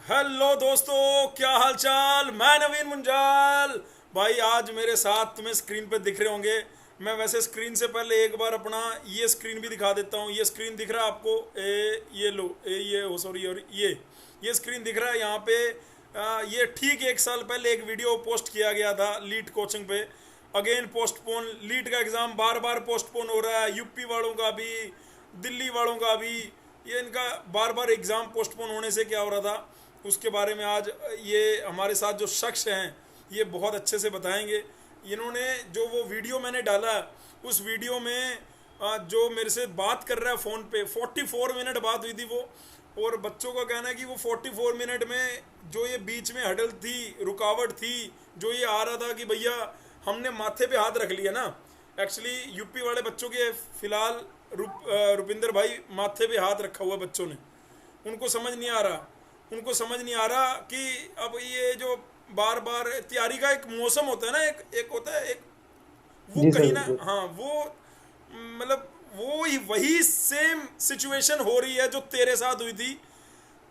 Hello दोस्तों, क्या हाल चाल। मैं नवीन मुंजाल। भाई आज मेरे साथ तुम्हें स्क्रीन पे दिख रहे होंगे। मैं वैसे स्क्रीन से पहले एक बार अपना ये स्क्रीन भी दिखा देता हूँ। ये स्क्रीन दिख रहा है आपको? ये लो, ये हो सॉरी, और ये स्क्रीन दिख रहा है यहाँ पे। ये ठीक एक साल पहले एक वीडियो पोस्ट किया गया था लीट कोचिंग पे। अगेन पोस्टपोन, लीट का एग्ज़ाम बार बार पोस्टपोन हो रहा है, यूपी वालों का भी, दिल्ली वालों का भी। ये इनका बार बार एग्ज़ाम पोस्टपोन होने से क्या हो रहा था उसके बारे में आज ये हमारे साथ जो शख्स हैं ये बहुत अच्छे से बताएंगे। इन्होंने जो वो वीडियो मैंने डाला, उस वीडियो में जो मेरे से बात कर रहा है फ़ोन पे, 44 मिनट बात हुई थी वो। और बच्चों का कहना है कि वो 44 मिनट में जो ये बीच में हडल थी, रुकावट थी, जो ये आ रहा था कि भैया हमने माथे पे हाथ रख लिया ना। एक्चुअली यूपी वाले बच्चों के फ़िलहाल रुपिंदर भाई माथे पे हाथ रखा हुआ बच्चों ने। उनको समझ नहीं आ रहा, उनको समझ नहीं आ रहा कि अब ये जो बार बार तैयारी का एक मौसम होता है ना, एक एक होता है एक, वो जी सर, कहीं ना, बिल्कुल। हाँ वो मतलब वो ही वही सेम सिचुएशन हो रही है जो तेरे साथ हुई थी।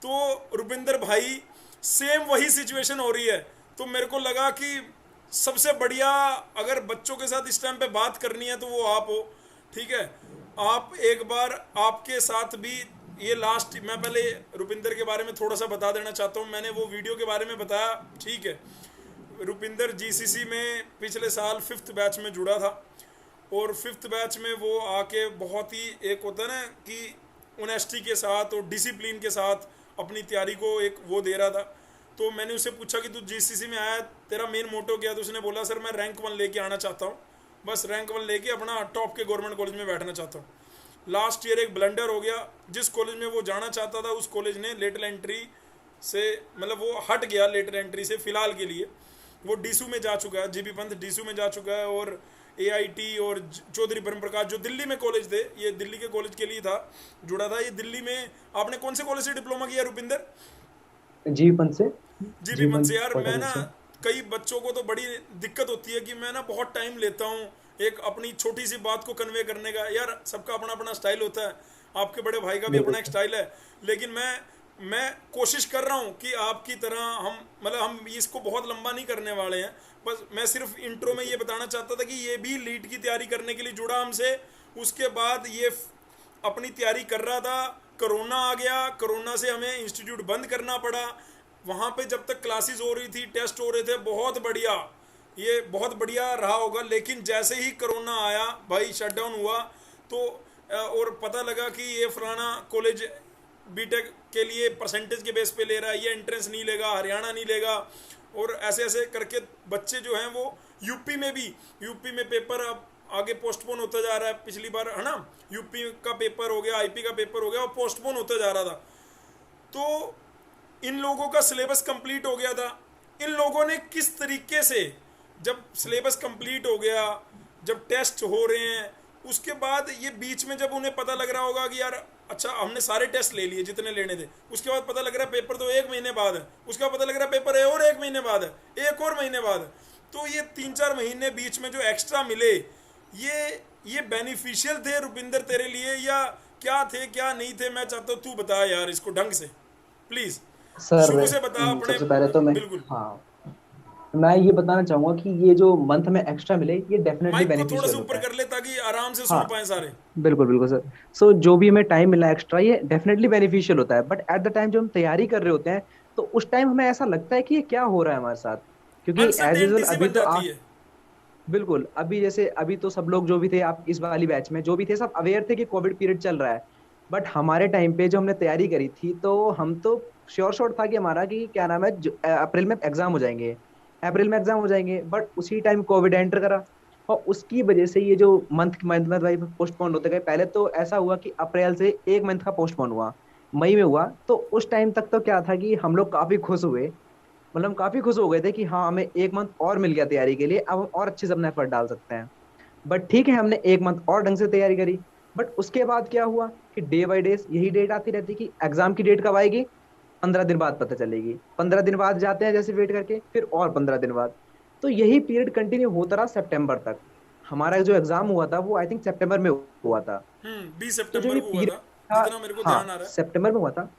तो रुपिंदर भाई, सेम वही सिचुएशन हो रही है। तो मेरे को लगा कि सबसे बढ़िया अगर बच्चों के साथ इस टाइम पे बात करनी है तो वो आप हो। ठीक है, आप एक बार, आपके साथ भी ये लास्ट, मैं पहले रुपिंदर के बारे में थोड़ा सा बता देना चाहता हूँ। मैंने वो वीडियो के बारे में बताया, ठीक है। रुपिंदर जीसीसी में पिछले साल 5th बैच में जुड़ा था। और 5th बैच में वो आके बहुत ही, एक होता है ना कि ऑनेस्टी के साथ और डिसिप्लिन के साथ अपनी तैयारी को एक वो दे रहा था। तो मैंने उससे पूछा कि तू जीसीसी में आया, तेरा मेन मोटो क्या है? तो उसने बोला सर मैं रैंक 1 लेके आना चाहता हूँ, बस रैंक 1 लेके अपना टॉप के गवर्नमेंट कॉलेज में बैठना चाहता हूँ। लास्ट ईयर एक ब्लंडर हो गया, जिस कॉलेज में वो जाना चाहता था उस कॉलेज ने लेटर एंट्री से, मतलब वो हट गया लेटर एंट्री से फिलहाल के लिए। वो डीसू में जा चुका है, जीबी पंत डीसू में जा चुका है। और एआईटी और चौधरी ब्रह्म प्रकाश जो दिल्ली में कॉलेज थे, ये दिल्ली के कॉलेज के लिए था, जुड़ा था। ये दिल्ली में, आपने कौन से कॉलेज से डिप्लोमा किया रुपिंदर? जी पंत से। जीबी जी पंत से। पंत यार मैं पॉलिटेक्निक ना, से। कई बच्चों को तो बड़ी दिक्कत होती है कि मैं ना बहुत टाइम लेता हूँ एक अपनी छोटी सी बात को कन्वे करने का। यार सबका अपना अपना स्टाइल होता है, आपके बड़े भाई का भी बिल्कुल अपना एक सर। स्टाइल है। लेकिन मैं कोशिश कर रहा हूँ कि आपकी तरह हम, मतलब हम इसको बहुत लंबा नहीं करने वाले हैं। बस मैं सिर्फ इंट्रो में ये बताना चाहता था कि ये भी लीड की तैयारी करने के लिए जुड़ा हमसे। उसके बाद ये अपनी तैयारी कर रहा था, कोरोना आ गया, कोरोना से हमें इंस्टीट्यूट बंद करना पड़ा। वहाँ पे जब तक क्लासेस हो रही थी, टेस्ट हो रहे थे, बहुत बढ़िया, ये बहुत बढ़िया रहा होगा। लेकिन जैसे ही कोरोना आया भाई, शटडाउन हुआ, तो और पता लगा कि ये फलाना कॉलेज बीटेक के लिए परसेंटेज के बेस पे ले रहा है, ये एंट्रेंस नहीं लेगा, हरियाणा नहीं लेगा, और ऐसे ऐसे करके बच्चे जो हैं वो यूपी में पेपर अब आगे पोस्टपोन होता जा रहा है। पिछली बार है ना, यूपी का पेपर हो गया, आईपी का पेपर हो गया, और पोस्टपोन होता जा रहा था। तो इन लोगों का सिलेबस कंप्लीट हो गया था। इन लोगों ने किस तरीके से, जब सिलेबस कंप्लीट हो गया, जब टेस्ट हो रहे हैं, उसके बाद ये बीच में जब उन्हें पता लग रहा होगा कि यार अच्छा हमने सारे टेस्ट ले लिए जितने लेने थे, उसके बाद पता लग रहा है पेपर तो 1 महीने बाद है, उसका पता लग रहा है पेपर है और 1 महीने बाद है, एक और महीने बाद है। तो ये 3-4 महीने बीच में जो एक्स्ट्रा मिले, ये बेनिफिशियल थे रुपिंदर तेरे लिए, या क्या थे क्या नहीं थे? मैं चाहता हूँ तू बता यार इसको ढंग से, प्लीज। सर, शुरू से बता अपने। सबसे पहले तो मैं, बिल्कुल। हाँ, मैं ये बताना चाहूंगा कि ये जो मंथ में एक्स्ट्रा मिले ये डेफिनेटली माइक को थोड़ा सा बेनिफिशियल ऊपर होता है। कर ले ताकि आराम से सुन हाँ, पाए सारे। बिल्कुल बिल्कुल सर। सो जो भी हमें टाइम मिला एक्स्ट्रा ये डेफिनेटली बेनिफिशियल होता है, बट एट द टाइम जो हम तैयारी कर रहे होते हैं तो उस टाइम हमें ऐसा लगता है कि ये क्या हो रहा है हमारे साथ। क्योंकि एज यूजुअल अनसर्टेनिटी सी अभी बन तो जाती है। बिल्कुल, अभी जैसे अभी तो सब लोग जो भी थे, आप इस वाली बैच में जो भी थे सब अवेयर थे कि कोविड पीरियड चल रहा है। बट हमारे टाइम पे जो हमने तैयारी करी थी तो हम तो श्योर शॉट था कि हमारा कि क्या नाम है, अप्रैल में एग्जाम हो जाएंगे, अप्रैल में एग्जाम हो जाएंगे। बट उसी टाइम कोविड एंटर करा और उसकी वजह से ये जो मंथ मंथ में भाई पोस्टपोन होते गए। पहले तो ऐसा हुआ कि अप्रैल से 1 मंथ का पोस्टपोन हुआ, मई में हुआ। तो उस टाइम तक तो क्या था कि हम लोग काफी खुश हुए, मतलब हम काफी खुश हो गए थे कि हाँ हमें 1 मंथ और मिल गया तैयारी के लिए, अब हम और अच्छे से अपना एफर्ट डाल सकते हैं। बट ठीक है, हमने 1 मंथ और ढंग से तैयारी करी। बट उसके बाद क्या हुआ कि डे बाई डे यही डेट आती रहती कि एग्जाम की डेट कब आएगी, 15 दिन बाद पता चलेगी। 15 दिन बाद जाते हैं जैसे वेट करके, फिर और 15 दिन बाद। तो यही पीरियड कंटिन्यू होता रहा सितंबर तक। हमारा जो एग्जाम हुआ था वो आई थिंक सितंबर में हुआ था। 20 तो जो सितंबर ये को हुआ पीरियड था, था, जितना मेरे को ध्यान हाँ आ रहा है। सितंबर में हुआ था।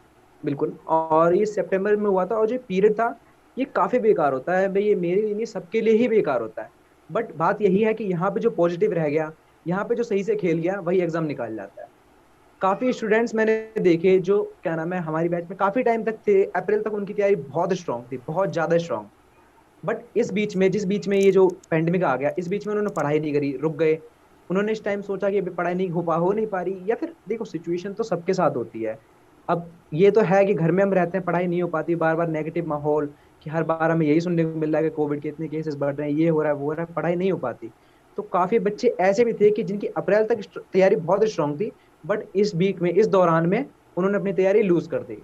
बिल्कुल। और ये सितंबर में हुआ था, और जो पीरियड था ये काफी बेकार होता है भाई, ये मेरे लिए नहीं सबके लिए ही बेकार होता है। बट बात यही है कि यहाँ पे जो पॉजिटिव रह गया, यहाँ पे जो सही से खेल गया वही एग्जाम निकाल जाता है। काफी स्टूडेंट्स मैंने देखे जो क्या नाम है हमारी बैच में काफी टाइम तक थे, अप्रैल तक उनकी तैयारी बहुत स्ट्रांग थी, बहुत ज्यादा स्ट्रांग। बट इस बीच में, जिस बीच में ये जो पेंडेमिक आ गया, इस बीच में उन्होंने पढ़ाई नहीं करी, रुक गए। उन्होंने इस टाइम सोचा कि अभी पढ़ाई नहीं हो नहीं पा रही, या फिर देखो सिचुएशन तो सबके साथ होती है। अब ये तो है कि घर में हम रहते हैं, पढ़ाई नहीं हो पाती, बार बार नेगेटिव माहौल, कि हर बार हमें यही सुनने को मिल रहा है कि कोविड के इतने केसेस बढ़ रहे हैं, ये हो रहा है वो हो रहा है, पढ़ाई नहीं हो पाती। तो काफी बच्चे ऐसे भी थे कि जिनकी अप्रैल तक तैयारी बहुत स्ट्रांग थी, बट इस वीक में, इस दौरान में उन्होंने अपनी तैयारी लूज कर दी,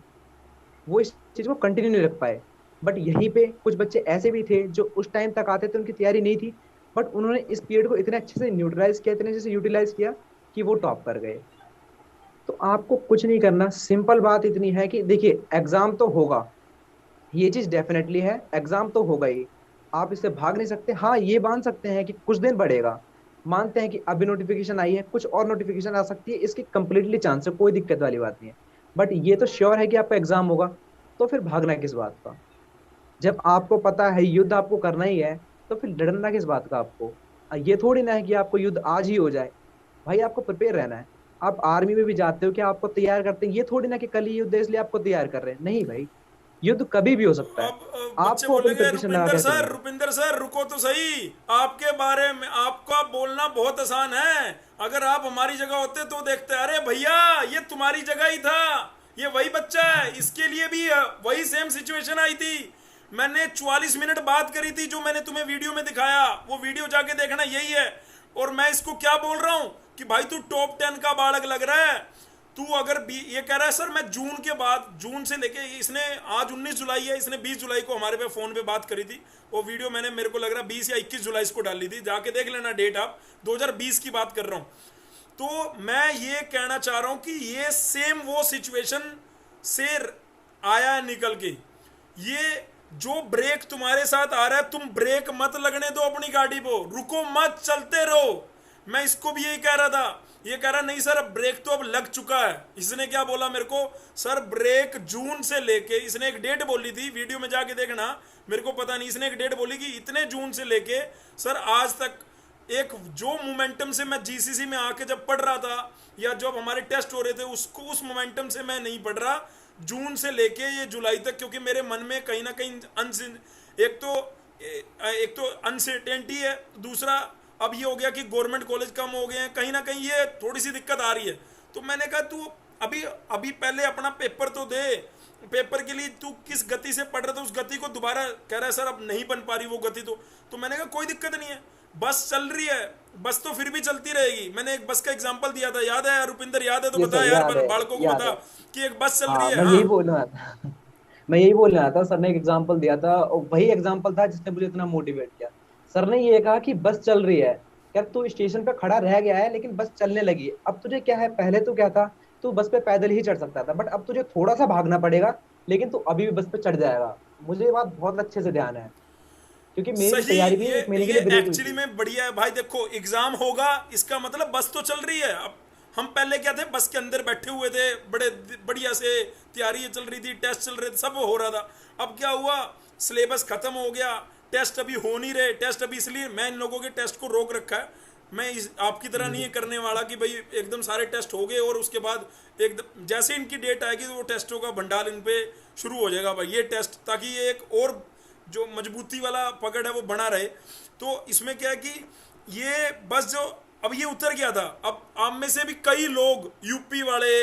वो इस चीज को कंटिन्यू नहीं रख पाए। बट यहीं पे कुछ बच्चे ऐसे भी थे जो उस टाइम तक आते थे, उनकी तैयारी नहीं थी, बट उन्होंने इस पीरियड को इतने अच्छे से न्यूट्रलाइज किया, इतने अच्छे से यूटिलाइज किया कि वो टॉप कर गए। तो आपको कुछ नहीं करना, सिंपल बात इतनी है कि देखिए एग्जाम तो होगा, ये चीज डेफिनेटली है, एग्जाम तो होगा ही, आप इससे भाग नहीं सकते। हाँ ये मान सकते हैं कि कुछ दिन बढ़ेगा, मानते हैं कि अभी नोटिफिकेशन आई है, कुछ और नोटिफिकेशन आ सकती है, इसकी कंप्लीटली चांस है, कोई दिक्कत वाली बात नहीं है। बट ये तो श्योर है कि आपका एग्जाम होगा, तो फिर भागना किस बात का? जब आपको पता है युद्ध आपको करना ही है, तो फिर डरना किस बात का आपको? ये थोड़ी ना है कि आपको युद्ध आज ही हो जाए, भाई आपको प्रिपेयर रहना है। आप आर्मी में भी जाते हो, क्या आपको तैयार करते हैं, ये थोड़ी ना कि कल ही युद्ध है इसलिए आपको तैयार कर रहे हैं, नहीं भाई, युद्ध कभी भी हो सकता है। अब बच्चे आपको अपनी बोलेंगे प्रिपरेशन लगा कर चलना है। रुपिंदर सर रुको तो सही, आपके बारे में आपका बोलना बहुत आसान है, अगर आप हमारी जगह होते तो देखते अरे भैया ये तुम्हारी जगह ही था, ये वही बच्चा है, इसके लिए भी वही सेम सिचुएशन आई थी, मैंने 44 मिनट बात करी थी जो मैंने तुम्हें वीडियो में दिखाया, वो वीडियो जाके देखना, यही है। और मैं इसको क्या बोल रहा हूं कि भाई तू टॉप 10 का बालक लग रहा है, तू अगर ये कह रहा है सर मैं जून के बाद, जून से लेके, इसने आज 19 जुलाई है, इसने 20 जुलाई को हमारे पे फोन पे बात करी थी, वो वीडियो मैंने, मेरे को लग रहा है 20 या 21 जुलाई को डाली थी, जाके देख लेना डेट आप, 2020 की बात कर रहा हूं। तो मैं ये कहना चाह रहा हूं कि ये सेम वो सिचुएशन से आया है निकल के, ये जो ब्रेक तुम्हारे साथ आ रहा है, तुम ब्रेक मत लगने दो अपनी गाड़ी को, रुको मत, चलते रहो। मैं इसको भी यही कह रहा था, ये कह रहा नहीं सर अब ब्रेक तो अब लग चुका है, इसने क्या बोला मेरे को, सर ब्रेक जून से लेके, इसने एक डेट बोली थी, वीडियो में जाके देखना, मेरे को पता नहीं, इसने एक डेट बोली कि इतने जून से लेके सर आज तक, एक जो मोमेंटम से मैं जीसीसी में आके जब पढ़ रहा था, या जब हमारे टेस्ट हो रहे थे, उसको उस मोमेंटम से मैं नहीं पढ़ रहा, जून से लेके ये जुलाई तक, क्योंकि मेरे मन में कहीं ना कहीं एक तो अनसर्टेनिटी है, दूसरा अब ये हो गया कि गवर्नमेंट कॉलेज कम हो गए हैं, कहीं ना कहीं ये थोड़ी सी दिक्कत आ रही है। तो मैंने कहा तू अभी अभी पहले अपना पेपर तो दे, पेपर के लिए तू किस गति से पढ़ रहा था उस गति को दोबारा, कह रहा है सर अब नहीं बन पा रही वो गति, तो मैंने कहा कोई दिक्कत नहीं है, बस चल रही है, बस तो फिर भी चलती रहेगी। मैंने एक बस का एग्जांपल दिया था, याद है रुपिंदर, याद है तो ये बता तो यार, याद है, बालकों को याद बता है। कि एक बस चल रही हाँ है। मैं हाँ यही बोलने वाला था मैं यही बोलने आया था, सर ने एक एग्जांपल दिया था, और वही एग्जांपल था जिसने मुझे इतना मोटिवेट किया। सर ने ये कहा कि बस चल रही है, क्या तू स्टेशन पे खड़ा रह गया है लेकिन बस चलने लगी है। अब तुझे क्या है, पहले तो क्या था, तू बस पे पैदल ही चढ़ सकता था, बट अब तुझे थोड़ा सा भागना पड़ेगा, लेकिन तू अभी भी बस पे चढ़ जाएगा। मुझे ये बात बहुत अच्छे से ध्यान है, क्योंकि मेरी सही, तैयारी भी ये 1 महीने के ये लिए ब्रेक हुई एक्चुअली थी। में बढ़िया है भाई। देखो एग्जाम होगा इसका मतलब बस तो चल रही है। अब हम पहले क्या थे, बस के अंदर बैठे हुए थे, बड़े बढ़िया से तैयारी चल रही थी, टेस्ट चल रहे थे, सब हो रहा था। अब क्या हुआ, सिलेबस खत्म हो गया, टेस्ट अभी हो नहीं रहे, टेस्ट अभी, इसलिए मैं इन लोगों के टेस्ट को रोक रखा है। मैं आपकी तरह नहीं है करने वाला कि भाई एकदम सारे टेस्ट हो गए और उसके बाद एकदम जैसे इनकी डेट आएगी तो वो टेस्टों का भंडार इन पे शुरू हो जाएगा भाई, ये टेस्ट, ताकि ये एक और जो मजबूती वाला पकड़ है वो बना रहे। तो इसमें क्या है कि ये बस जो अब ये उतर गया था, अब आप में से भी कई लोग यूपी वाले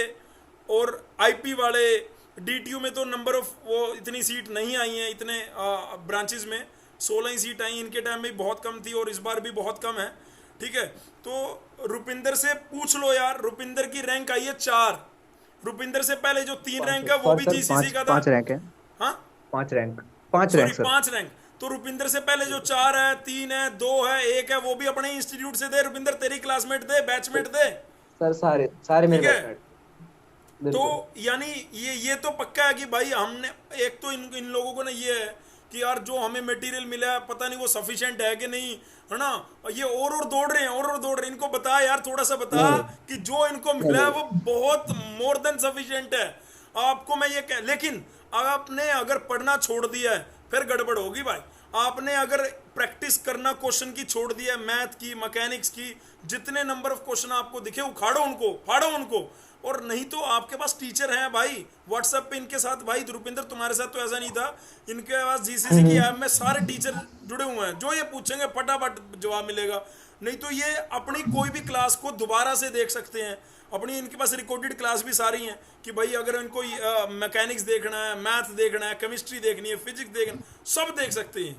और आईपी वाले, डीटीयू में तो नंबर ऑफ वो इतनी सीट नहीं आई हैं, इतने ब्रांचेस में 16 ही सीट आई, इनके टाइम में बहुत कम थी और इस बार भी बहुत कम है। ठीक है, तो रुपिंदर से पूछ लो यार, रुपिंदर की रैंक आई है 4, रुपिंदर से पहले जो 3 रैंक है वो सॉरी भी सर, जीसीसी पांच का था। पांच रैंक है। हाँ, 5 rank, 5 rank sorry sir. 5 rank. तो रुपिंदर से पहले जो 4 है, 3 है, 2 है, 1 है, वो भी अपने इंस्टीट्यूट से थे। रुपिंदर तेरी क्लासमेट थे, बैचमेट थे। सर सारे सारे मेरे ठीक है, बैचमेट। तो बिल्कुल। यानी ये तो पक्का है कि भाई हमने, एक तो इन लोगों को ना ये है कि यार जो हमें मटेरियल मिला है पता नहीं वो सफिशिएंट है कि नहीं, है ना, और ये और दौड़ रहे हैं, और दौड़ रहे हैं। इनको बता यार, थोड़ा सा बता नहीं कि जो इनको नहीं मिला है नहीं वो बहुत मोर देन सफिशिएंट है। आपको मैं ये कह, लेकिन आपने अगर पढ़ना छोड़ दिया है फिर गड़बड़ होगी भाई। आपने अगर प्रैक्टिस करना क्वेश्चन की छोड़ दिया है, मैथ की, मैकेनिक्स की, जितने नंबर ऑफ क्वेश्चन आपको दिखे उखाड़ो उनको, फाड़ो उनको। और नहीं तो आपके पास टीचर हैं भाई, व्हाट्सएप पे इनके साथ, भाई रुपिंदर तुम्हारे साथ तो ऐसा नहीं था, इनके पास जीसीसी की ऐप में सारे टीचर जुड़े हुए हैं, जो ये पूछेंगे फटाफट जवाब मिलेगा। नहीं तो ये अपनी कोई भी क्लास को दोबारा से देख सकते हैं, अपनी इनके पास रिकॉर्डेड क्लास भी सारी हैं कि भाई अगर इनको मैकेनिक्स देखना है, मैथ देखना है, केमिस्ट्री देखनी है, फिजिक्स देखना, सब देख सकते हैं।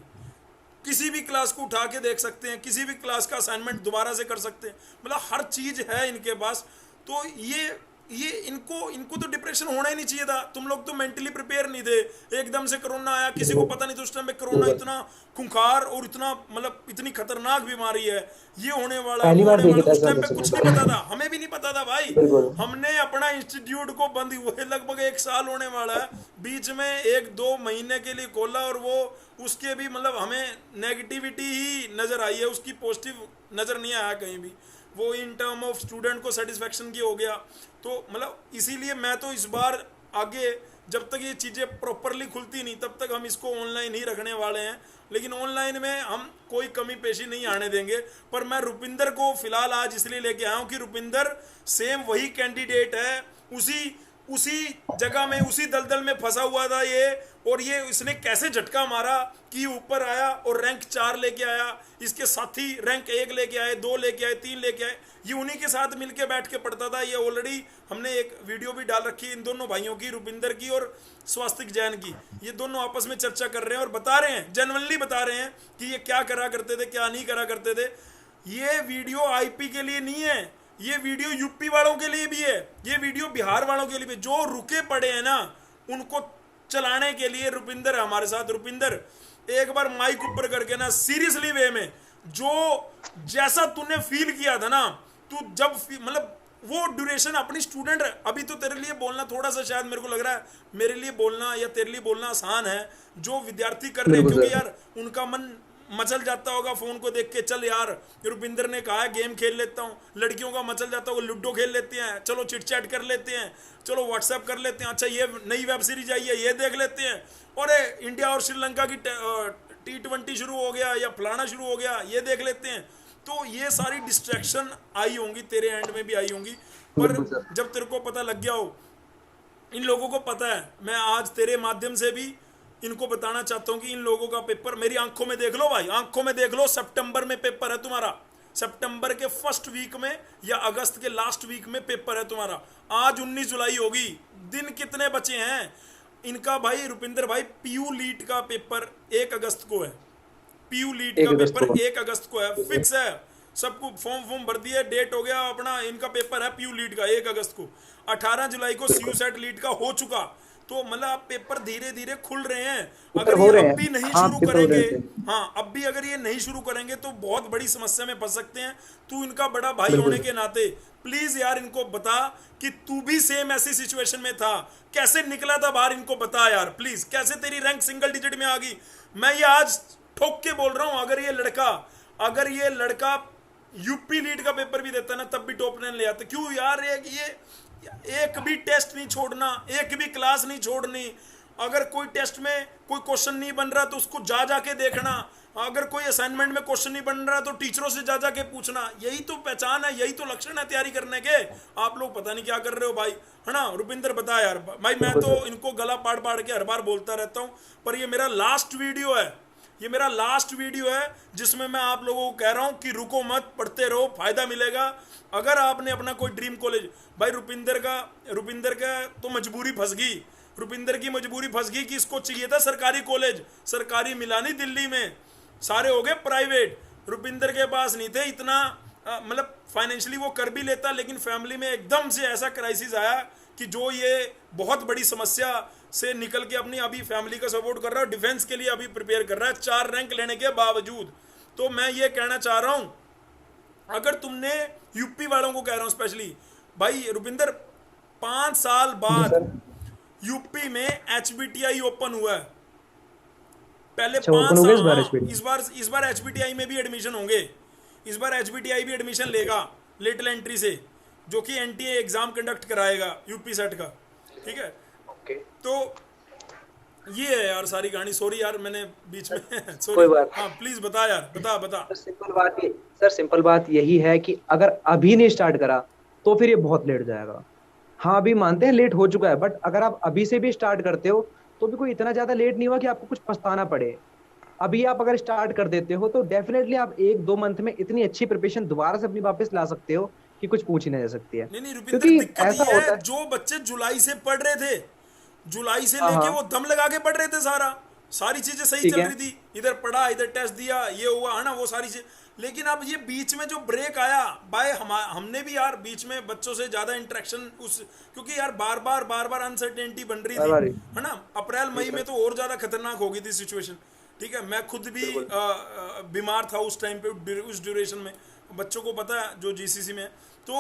किसी भी क्लास को उठा के देख सकते हैं, किसी भी क्लास का असाइनमेंट दोबारा से कर सकते हैं, मतलब हर चीज़ है इनके पास। तो ये इनको तो डिप्रेशन होना ही नहीं चाहिए था। तुम लोग तो मेंटली प्रिपेयर नहीं थे, एकदम से कोरोना आया, किसी को पता नहीं था उस टाइम पे कोरोना इतना खुंखार और इतना मतलब इतनी खतरनाक बीमारी है, ये होने वाला है, वो होने वाला। उस टाइम पे कुछ नहीं पता था, हमें भी नहीं पता था भाई। हमने अपना इंस्टीट्यूट को बंद हुए लगभग 1 साल होने वाला है, बीच में 1-2 महीने के लिए खोला, और वो उसके भी मतलब हमें नेगेटिविटी ही नज़र आई है, उसकी पॉजिटिव नज़र नहीं आया कहीं भी। वो इन टर्म ऑफ स्टूडेंट को सेटिस्फेक्शन की हो गया। तो मतलब इसीलिए मैं तो इस बार आगे जब तक ये चीज़ें प्रॉपरली खुलती नहीं तब तक हम इसको ऑनलाइन ही रखने वाले हैं, लेकिन ऑनलाइन में हम कोई कमी पेशी नहीं आने देंगे। पर मैं रुपिंदर को फिलहाल आज इसलिए लेके आया हूँ कि रुपिंदर सेम वही कैंडिडेट है, उसी जगह में, उसी दलदल में फंसा हुआ था ये, और ये इसने कैसे झटका मारा कि ऊपर आया और रैंक 4 लेके आया, इसके साथी रैंक 1 लेके आए, 2 लेके आए, 3 लेके आए, ये उन्हीं के साथ मिलके बैठ के पढ़ता था। ये ऑलरेडी हमने एक वीडियो भी डाल रखी है इन दोनों भाइयों की, रुपिंदर की और स्वास्तिक जैन की। ये दोनों आपस में चर्चा कर रहे हैं और बता रहे हैं, जेन्युइनली बता रहे हैं कि ये क्या करा करते थे, क्या नहीं करा करते थे। ये वीडियो आईपी के लिए नहीं है, ये वीडियो यूपी वालों के लिए भी है, ये वीडियो बिहार वालों के लिए भी, जो रुके पड़े हैं ना उनको चलाने के लिए रुपिंदर हमारे साथ। रुपिंदर एक बार माइक ऊपर करके ना सीरियसली वे में, जो जैसा तूने फील किया था ना, तू जब मतलब वो ड्यूरेशन अपनी स्टूडेंट, अभी तो तेरे लिए बोलना थोड़ा सा शायद मेरे को लग रहा है मेरे लिए बोलना या तेरे लिए बोलना आसान है, जो विद्यार्थी कर रहे हैं, क्योंकि यार उनका मन मचल जाता होगा फोन को देख के, चल यार रुपिंदर ने कहा है गेम खेल लेता हूँ, लड़कियों का मचल जाता होगा लूडो खेल लेते हैं, चलो चिट चैट कर लेते हैं, चलो व्हाट्सएप कर लेते हैं, अच्छा ये नई वेब सीरीज आई है ये देख लेते हैं, और इंडिया और श्रीलंका की T20 शुरू हो गया या फलाना शुरू हो गया ये देख लेते हैं। तो ये सारी डिस्ट्रैक्शन आई होंगी, तेरे एंड में भी आई होंगी, पर जब तेरे को पता लग गया हो, इन लोगों को पता है, मैं आज तेरे माध्यम से भी इनको बताना चाहता हूं कि इन लोगों का पेपर मेरी आंखों में देख लो भाई, आंखों में देख लो, सितंबर में पेपर है तुम्हारा, सितंबर के फर्स्ट वीक में या अगस्त के लास्ट वीक में पेपर है तुम्हारा। आज 19 जुलाई होगी, दिन कितने बचे हैं इनका भाई? रुपिंदर भाई पीयू लीट का पेपर 1 अगस्त को है, पीयू लीट का पेपर 1 अगस्त को है, फिक्स है, सबको फॉर्म भर दिए, डेट हो गया अपना, इनका पेपर है पीयू लीट का 1 अगस्त को। 18 जुलाई को सीयू सेट लीट का हो चुका। तो मतलब पेपर धीरे धीरे खुल रहे हैं, अगर ये अब भी नहीं शुरू करेंगे, हाँ अब भी अगर ये नहीं शुरू करेंगे तो बहुत बड़ी समस्या में फंस सकते हैं। तू इनका बड़ा भाई होने के नाते प्लीज यार इनको बता कि तू भी सेम ऐसी सिचुएशन में था, कैसे निकला था बाहर, इनको बता यार प्लीज, कैसे तेरी रैंक सिंगल डिजिट में आ गई। मैं ये आज ठोक के बोल रहा हूं, अगर ये लड़का यूपी लीड का पेपर भी देता ना तब भी टॉप 9 ले आता। क्यों यार, ये एक भी टेस्ट नहीं छोड़ना, एक भी क्लास नहीं छोड़नी, अगर कोई टेस्ट में कोई क्वेश्चन नहीं बन रहा तो उसको जा जाके देखना, अगर कोई असाइनमेंट में क्वेश्चन नहीं बन रहा तो टीचरों से जा जाके पूछना। यही तो पहचान है, यही तो लक्षण है तैयारी करने के। आप लोग पता नहीं क्या कर रहे हो भाई, है ना। रुपिंदर बता यार भाई, मैं तो इनको गला पाड़ पाड़ के हर बार बोलता रहता हूँ, पर ये मेरा लास्ट वीडियो है, ये मेरा लास्ट वीडियो है जिसमें मैं आप लोगों को कह रहा हूँ कि रुको मत, पढ़ते रहो, फायदा मिलेगा। अगर आपने अपना कोई ड्रीम कॉलेज, भाई रुपिंदर का तो मजबूरी फंस गई, रुपिंदर की मजबूरी फंस गई कि इसको चाहिए था सरकारी कॉलेज, सरकारी मिला नहीं दिल्ली में, सारे हो गए प्राइवेट। रुपिंदर के पास नहीं थे इतना, मतलब फाइनेंशियली वो कर भी लेता, लेकिन फैमिली में एकदम से ऐसा क्राइसिस आया कि जो ये बहुत बड़ी समस्या से निकल के अपनी अभी फैमिली का सपोर्ट कर रहा है, डिफेंस के लिए अभी प्रिपेयर कर रहा है 4 रैंक लेने के बावजूद। तो मैं ये कहना चाह रहा हूँ, अगर तुमने यूपी वालों को कह रहा हूँ स्पेशली, भाई रुपिंदर 5 साल बाद यूपी में HBTI ओपन हुआ है, पहले 5 साल, इस बार HBTI में भी एडमिशन होंगे, इस बार HBTI भी एडमिशन लेगा लेटल एंट्री से, जो कि NTA एग्जाम कंडक्ट कराएगा यूपी सेट का, ठीक है। ओके। तो ये है यार सारी कहानी। सॉरी यार मैंने बीच में कोई सॉरी। बात हाँ प्लीज बता यार, बता बता। सर, सिंपल बात यही है कि अगर अभी नहीं स्टार्ट करा तो फिर ये बहुत लेट जाएगा। हाँ अभी मानते हैं लेट हो चुका है, बट अगर आप अभी से भी स्टार्ट करते हो तो भी कोई इतना ज्यादा लेट नहीं हुआ कि आपको कुछ पछताना पड़े। अभी आप अगर स्टार्ट कर देते हो तो डेफिनेटली आप 1-2 मंथ में इतनी अच्छी प्रिपरेशन दोबारा से अपनी वापस ला सकते हो कि कुछ पूछ ही नहीं जा सकती है। नहीं रुपिंदर, क्योंकि दिक्कत ऐसा ये है होता है। जो बच्चे जुलाई से पढ़ रहे थे, जुलाई से हाँ लेके हाँ वो दम लगा के पढ़ रहे थे, सारा सारी चीजें सही ठीक चल है। रही थी, इधर पढ़ा इधर टेस्ट दिया ये हुआ है ना वो सारी चीज। लेकिन अब ये बीच में जो ब्रेक आया भाई, हमने भी यार बीच में बच्चों से ज्यादा इंटरेक्शन उस, क्योंकि यार बार बार अनसर्टेनिटी बन रही बार थी, बार है ना। अप्रैल मई ठीक है। में तो और ज्यादा खतरनाक हो गई थी सिचुएशन। ठीक है, मैं खुद भी बिल्कुल। बीमार था उस टाइम पे, उस ड्यूरेशन में। बच्चों को पता है जो जीसीसी में है। तो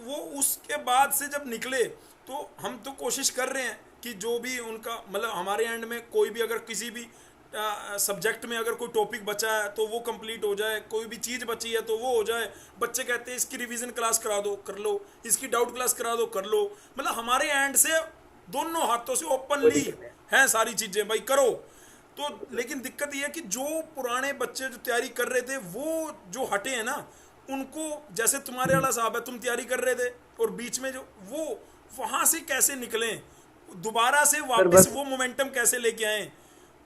वो उसके बाद से जब निकले तो हम तो कोशिश कर रहे हैं कि जो भी उनका मतलब हमारे एंड में कोई भी अगर किसी भी सब्जेक्ट में अगर कोई टॉपिक बचा है तो वो कंप्लीट हो जाए, कोई भी चीज़ बची है तो वो हो जाए। बच्चे कहते हैं इसकी रिवीजन क्लास करा दो कर लो, इसकी डाउट क्लास करा दो कर लो। मतलब हमारे एंड से दोनों हाथों से कोई ओपनली दिक्कत नहीं। हैं सारी चीज़ें, भाई करो। तो लेकिन दिक्कत ये है कि जो पुराने बच्चे जो तैयारी कर रहे थे वो जो हटे हैं ना, उनको जैसे तुम्हारे वाला साहब है, तुम तैयारी कर रहे थे और बीच में जो वो वहां से कैसे निकलें, दोबारा से सर वापस बस वो मोमेंटम कैसे लेके आए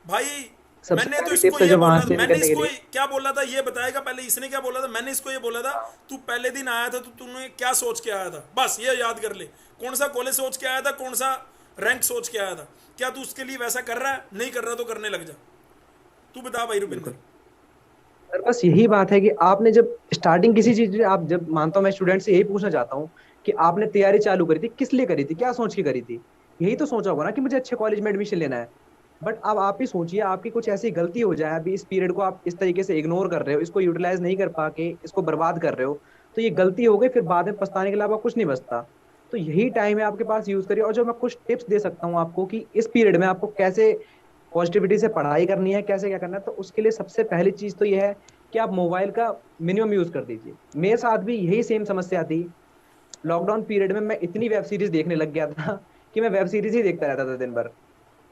भाई। सबसे मैंने तो पहली इसको टिप्स है ये जो वहां बोला, से मैंने निकलने के इसको लिए। क्या बोला था ये बताएगा पहले, इसने क्या बोला था। मैंने इसको ये बोला था तू पहले दिन आया था तो तूने क्या सोच के आया था, बस ये याद कर ले। कौन सा कॉलेज सोच के आया था, कौन सा रैंक सोच के आया था, क्या तू उसके लिए वैसा कर रहा है, नहीं कर रहा तो करने लग जा। तू बता भाई रुपिंदर। बिल्कुल सर, बस यही बात है कि आपने जब स्टार्टिंग किसी चीज, आप जब मानता हूँ, मैं स्टूडेंट से यही पूछना चाहता हूँ कि आपने तैयारी चालू करी थी किस लिए करी थी, क्या सोच के करी थी। यही तो सोचा होगा ना कि मुझे अच्छे कॉलेज में एडमिशन लेना है। बट अब आप ही सोचिए आपकी कुछ ऐसी गलती हो जाए, अभी इस पीरियड को आप इस तरीके से इग्नोर कर रहे हो, इसको यूटिलाइज नहीं कर पाके इसको बर्बाद कर रहे हो, तो ये गलती हो गई, फिर बाद में पछताने के अलावा कुछ नहीं बचता। तो यही टाइम है आपके पास, यूज करिए। और जो मैं कुछ टिप्स दे सकता हूँ आपको कि इस पीरियड में आपको कैसे पॉजिटिविटी से पढ़ाई करनी है, कैसे क्या करना है, तो उसके लिए सबसे पहली चीज तो ये है कि आप मोबाइल का मिनिमम यूज कर दीजिए। मेरे साथ भी यही सेम समस्या थी। लॉकडाउन पीरियड में मैं इतनी वेब सीरीज देखने लग गया था कि मैं वेब सीरीज ही देखता रहता था दिन भर।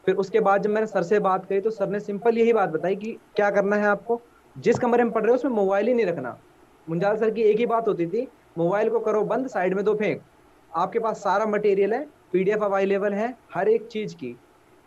फिर उसके बाद जब मैंने सर से बात करी तो सर ने सिंपल यही बात बताई कि क्या करना है आपको, जिस कमरे में पढ़ रहे हो उसमें मोबाइल ही नहीं रखना। मुंजाल सर की एक ही बात होती थी, मोबाइल को करो बंद, साइड में दो फेंक। आपके पास सारा मटेरियल है, पीडीएफ अवेलेबल है हर एक चीज की,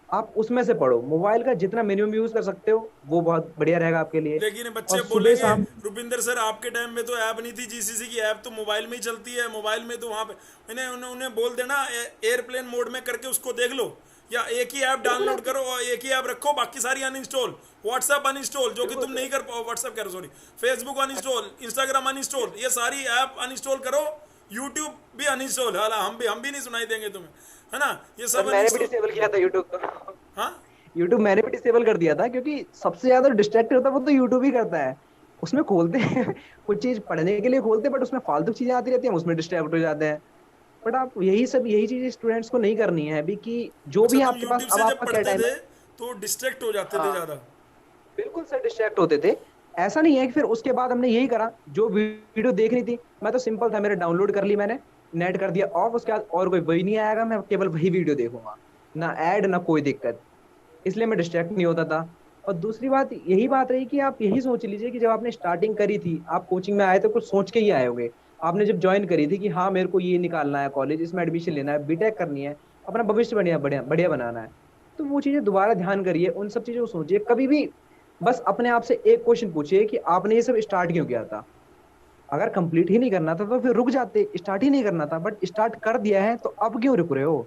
आप उसमें से पढ़ो। मोबाइल का जितना मिनिमम यूज कर सकते हो वो बहुत बढ़िया रहेगा आपके लिए। लेकिन बच्चे और सुबह बोलेंगे शाम रुपिंदर सर आपके टाइम में तो ऐप नहीं थी, जीसीसी की ऐप तो मोबाइल में ही चलती है, मोबाइल में तो वहाँ पे उन्हें उन्हें उन्हें बोल देना एयरप्लेन मोड में करके उसको देख लो, या एक ही ऐप बिल्कुल डाउनलोड करो और एक ही ऐप रखो, बाकी सारी अनइंस्टॉल। व्हाट्सएप अनइंस्टॉल जो कि बिल्कुल तुम सर। नहीं कर पाओ, व्हाट्सएप कह रहे sorry, Facebook uninstall, Instagram uninstall, ये सारी ऐप अनइंस्टॉल करो। यूट्यूब भी अनइंस्टॉल, हाला हम भी नहीं सुनाई देंगे तुम्हें, है ना, ये सर सब मैंने भी अनइंस्टॉल। डिसेबल किया था यूट्यूब तो। हाँ यूट्यूब मैंने भी डिसेबल कर दिया था, क्योंकि सबसे ज्यादा डिस्ट्रैक्ट होता है वो तो यूट्यूब ही करता है। उसमें खोलते हैं कुछ चीज पढ़ने के लिए खोलते हैं, बट उसमें फालतू चीजें आती रहती हैं, उसमें डिस्ट्रैक्ट हो जाते हैं। बट आप यही चीज स्टूडेंट्स को नहीं करनी है अभी, कि जो अच्छा, भी तुम आपके पास, यूट्यूब अब से जब आपका क्या पढ़ते टाइम थे है। तो डिस्ट्रैक्ट हो जाते थे हाँ ज्यादा। बिल्कुल सर, डिस्ट्रैक्ट होते थे। ऐसा नहीं है कि फिर उसके बाद हमने यही करा, जो वीडियो देखनी थी मैं तो सिंपल था, मेरे डाउनलोड कर ली मैंने, नेट कर दिया ऑफ, उसके बाद और कोई वही नहीं आएगा, मैं केवल वही वीडियो देखूंगा, ना ऐड ना कोई दिक्कत। इसलिए मैं डिस्ट्रैक्ट नहीं होता था। और दूसरी बात यही बात रही कि आप यही सोच लीजिए कि जब आपने स्टार्टिंग करी थी, आप कोचिंग में आए तो कुछ सोच के ही आए होंगे। आपने जब ज्वाइन करी थी कि हाँ मेरे को ये निकालना है कॉलेज, इसमें एडमिशन लेना है, बीटेक करनी है, अपना भविष्य बढ़िया बढ़िया बढ़िया बनाना है, तो वो चीजें दोबारा ध्यान करिए, उन सब चीजों को सोचिए कभी भी। बस अपने आप से एक क्वेश्चन पूछिए कि आपने ये सब स्टार्ट क्यों किया था। अगर कंप्लीट ही नहीं करना था तो फिर रुक जाते, स्टार्ट ही नहीं करना था, बट स्टार्ट कर दिया है तो अब क्यों रुक रहे हो।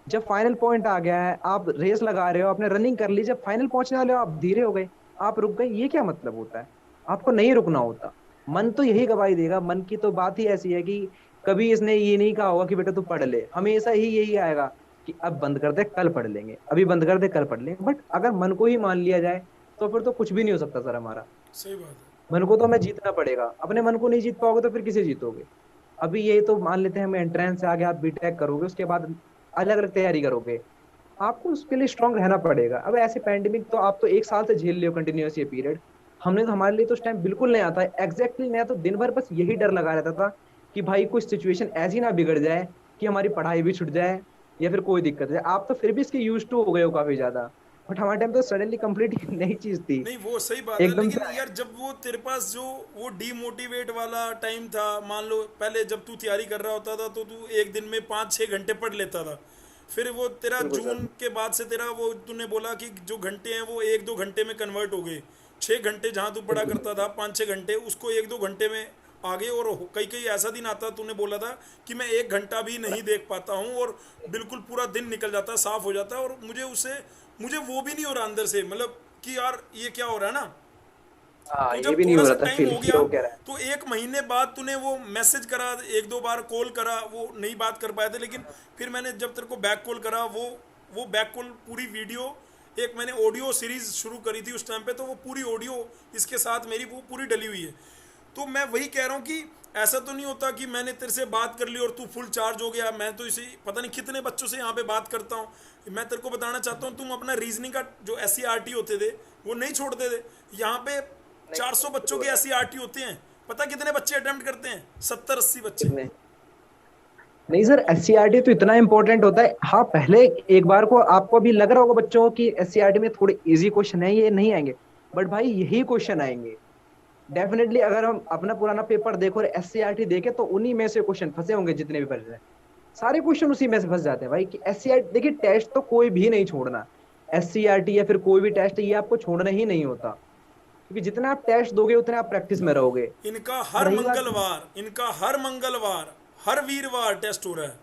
जब फाइनल पॉइंट आ गया है, आप रेस लगा रहे हो, आपने रनिंग कर ली, जब फाइनल पहुंचने वाले हो आप धीरे हो गए, आप रुक गए, ये क्या मतलब होता है। आपको नहीं रुकना होता। मन तो यही गवाही देगा, मन की तो बात ही ऐसी है कि कभी इसने ये नहीं कहा होगा कि बेटा तू पढ़ ले, हमेशा ही यही आएगा कि अब बंद कर दे कल पढ़ लेंगे, अभी बंद कर दे कल पढ़ लेंगे। बट अगर मन को ही मान लिया जाए तो फिर तो कुछ भी नहीं हो सकता सर हमारा। सही बात है। मन को तो हमें जीतना पड़ेगा, अपने मन को नहीं जीत पाओगे तो फिर किसे जीतोगे। अभी ये तो मान लेते हैं हमें एंट्रेंस से आगे आप बीटेक करोगे, उसके बाद अलग अलग तैयारी करोगे, आपको उसके लिए स्ट्रांग रहना पड़ेगा। अब ऐसे पैंडेमिक तो आप तो 1 साल से झेल रहे हो कंटिन्यूअस ये पीरियड, हमने तो, हमारे लिए तो उस टाइम बिल्कुल नहीं आता है एग्जैक्टली नया, तो दिन भर बस यही डर लगा रहता था कि भाई कुछ सिचुएशन ऐसी ना बिगड़ जाए कि हमारी पढ़ाई भी छूट जाए, या फिर कोई दिक्कत है, आप तो फिर भी इसके यूज टू हो गए हो काफी ज्यादा। बट हमारे टाइम तो सडनली कंप्लीट नई चीज थी, नहीं वो सही बात है, एकदम लेकिन से यार जब वो तेरे पास जो वो डीमोटिवेट वाला टाइम था, मान लो पहले जब तू तैयारी कर रहा होता था तो तू एक दिन में 5-6 घंटे पढ़ लेता था। फिर वो तेरा बिल्कुल सर। जून के बाद से तेरा वो तूने बोला कि जो घंटे हैं वो 1-2 घंटे में कन्वर्ट हो गए। 6 घंटे जहाँ तू पढ़ा बिल्कुल करता था, 5-6 घंटे उसको 1-2 घंटे में आ गए। और कई कई ऐसा दिन आता, तूने बोला था कि मैं 1 घंटा भी नहीं देख पाता हूँ और बिल्कुल पूरा दिन निकल जाता, साफ हो जाता है, और मुझे वो भी नहीं हो रहा अंदर से, मतलब कि यार ये क्या हो रहा है ना। हाँ, तो ये जब भी नहीं थोड़ा हो सा रहा था टाइम फील हो कि गया, वो कह रहा है। तो 1 महीने बाद तूने वो मैसेज करा, 1-2 बार कॉल करा, वो नहीं बात कर पाए थे, लेकिन फिर मैंने जब तेरे को बैक कॉल करा, वो बैक कॉल पूरी वीडियो, एक मैंने ऑडियो सीरीज शुरू करी थी उस टाइम पे, तो वो पूरी ऑडियो इसके साथ मेरी वो पूरी डली हुई है। तो मैं वही कह रहा हूँ कि ऐसा तो नहीं होता कि मैंने तेरे से बात कर ली और तू फुल चार्ज हो गया। मैं तो इसे पता नहीं कितने बच्चों से यहाँ पे बात करता हूँ। मैं तेरे को बताना चाहता हूँ, तुम अपना रीजनिंग का जो SCRT होते थे वो नहीं छोड़ते थे। यहाँ पे नहीं 400 बच्चों बिल्कुल के सर। SCRT होते हैं, पता कितने बच्चे अटेम्प्ट करते हैं? 70-80 बच्चे। कितने? नहीं सर, एससीईआरटी तो इतना इंपॉर्टेंट होता है। हाँ, पहले एक बार को आपको भी लग रहा होगा बच्चों को कि एससीईआरटी में थोड़े इजी क्वेश्चन है, ये नहीं आएंगे, बट भाई यही क्वेश्चन आएंगे डेफिनेटली। अगर हम अपना पुराना पेपर देखो और एससीईआरटी देखे तो उन्हीं में से क्वेश्चन फंसे होंगे, जितने भी फंसे हैं सारे क्वेश्चन उसी में से फंस जाते हैं भाई। कि एससीईआरटी देखिए, टेस्ट तो कोई भी नहीं छोड़ना, एससीईआरटी या फिर कोई भी टेस्ट ये आपको छोड़ना ही नहीं होता, क्योंकि जितना आप टेस्ट दोगे उतने आप प्रैक्टिस में रहोगे। इनका और हर रही बात, मंगलवार, हर वीरवार टेस्ट हो रहा है।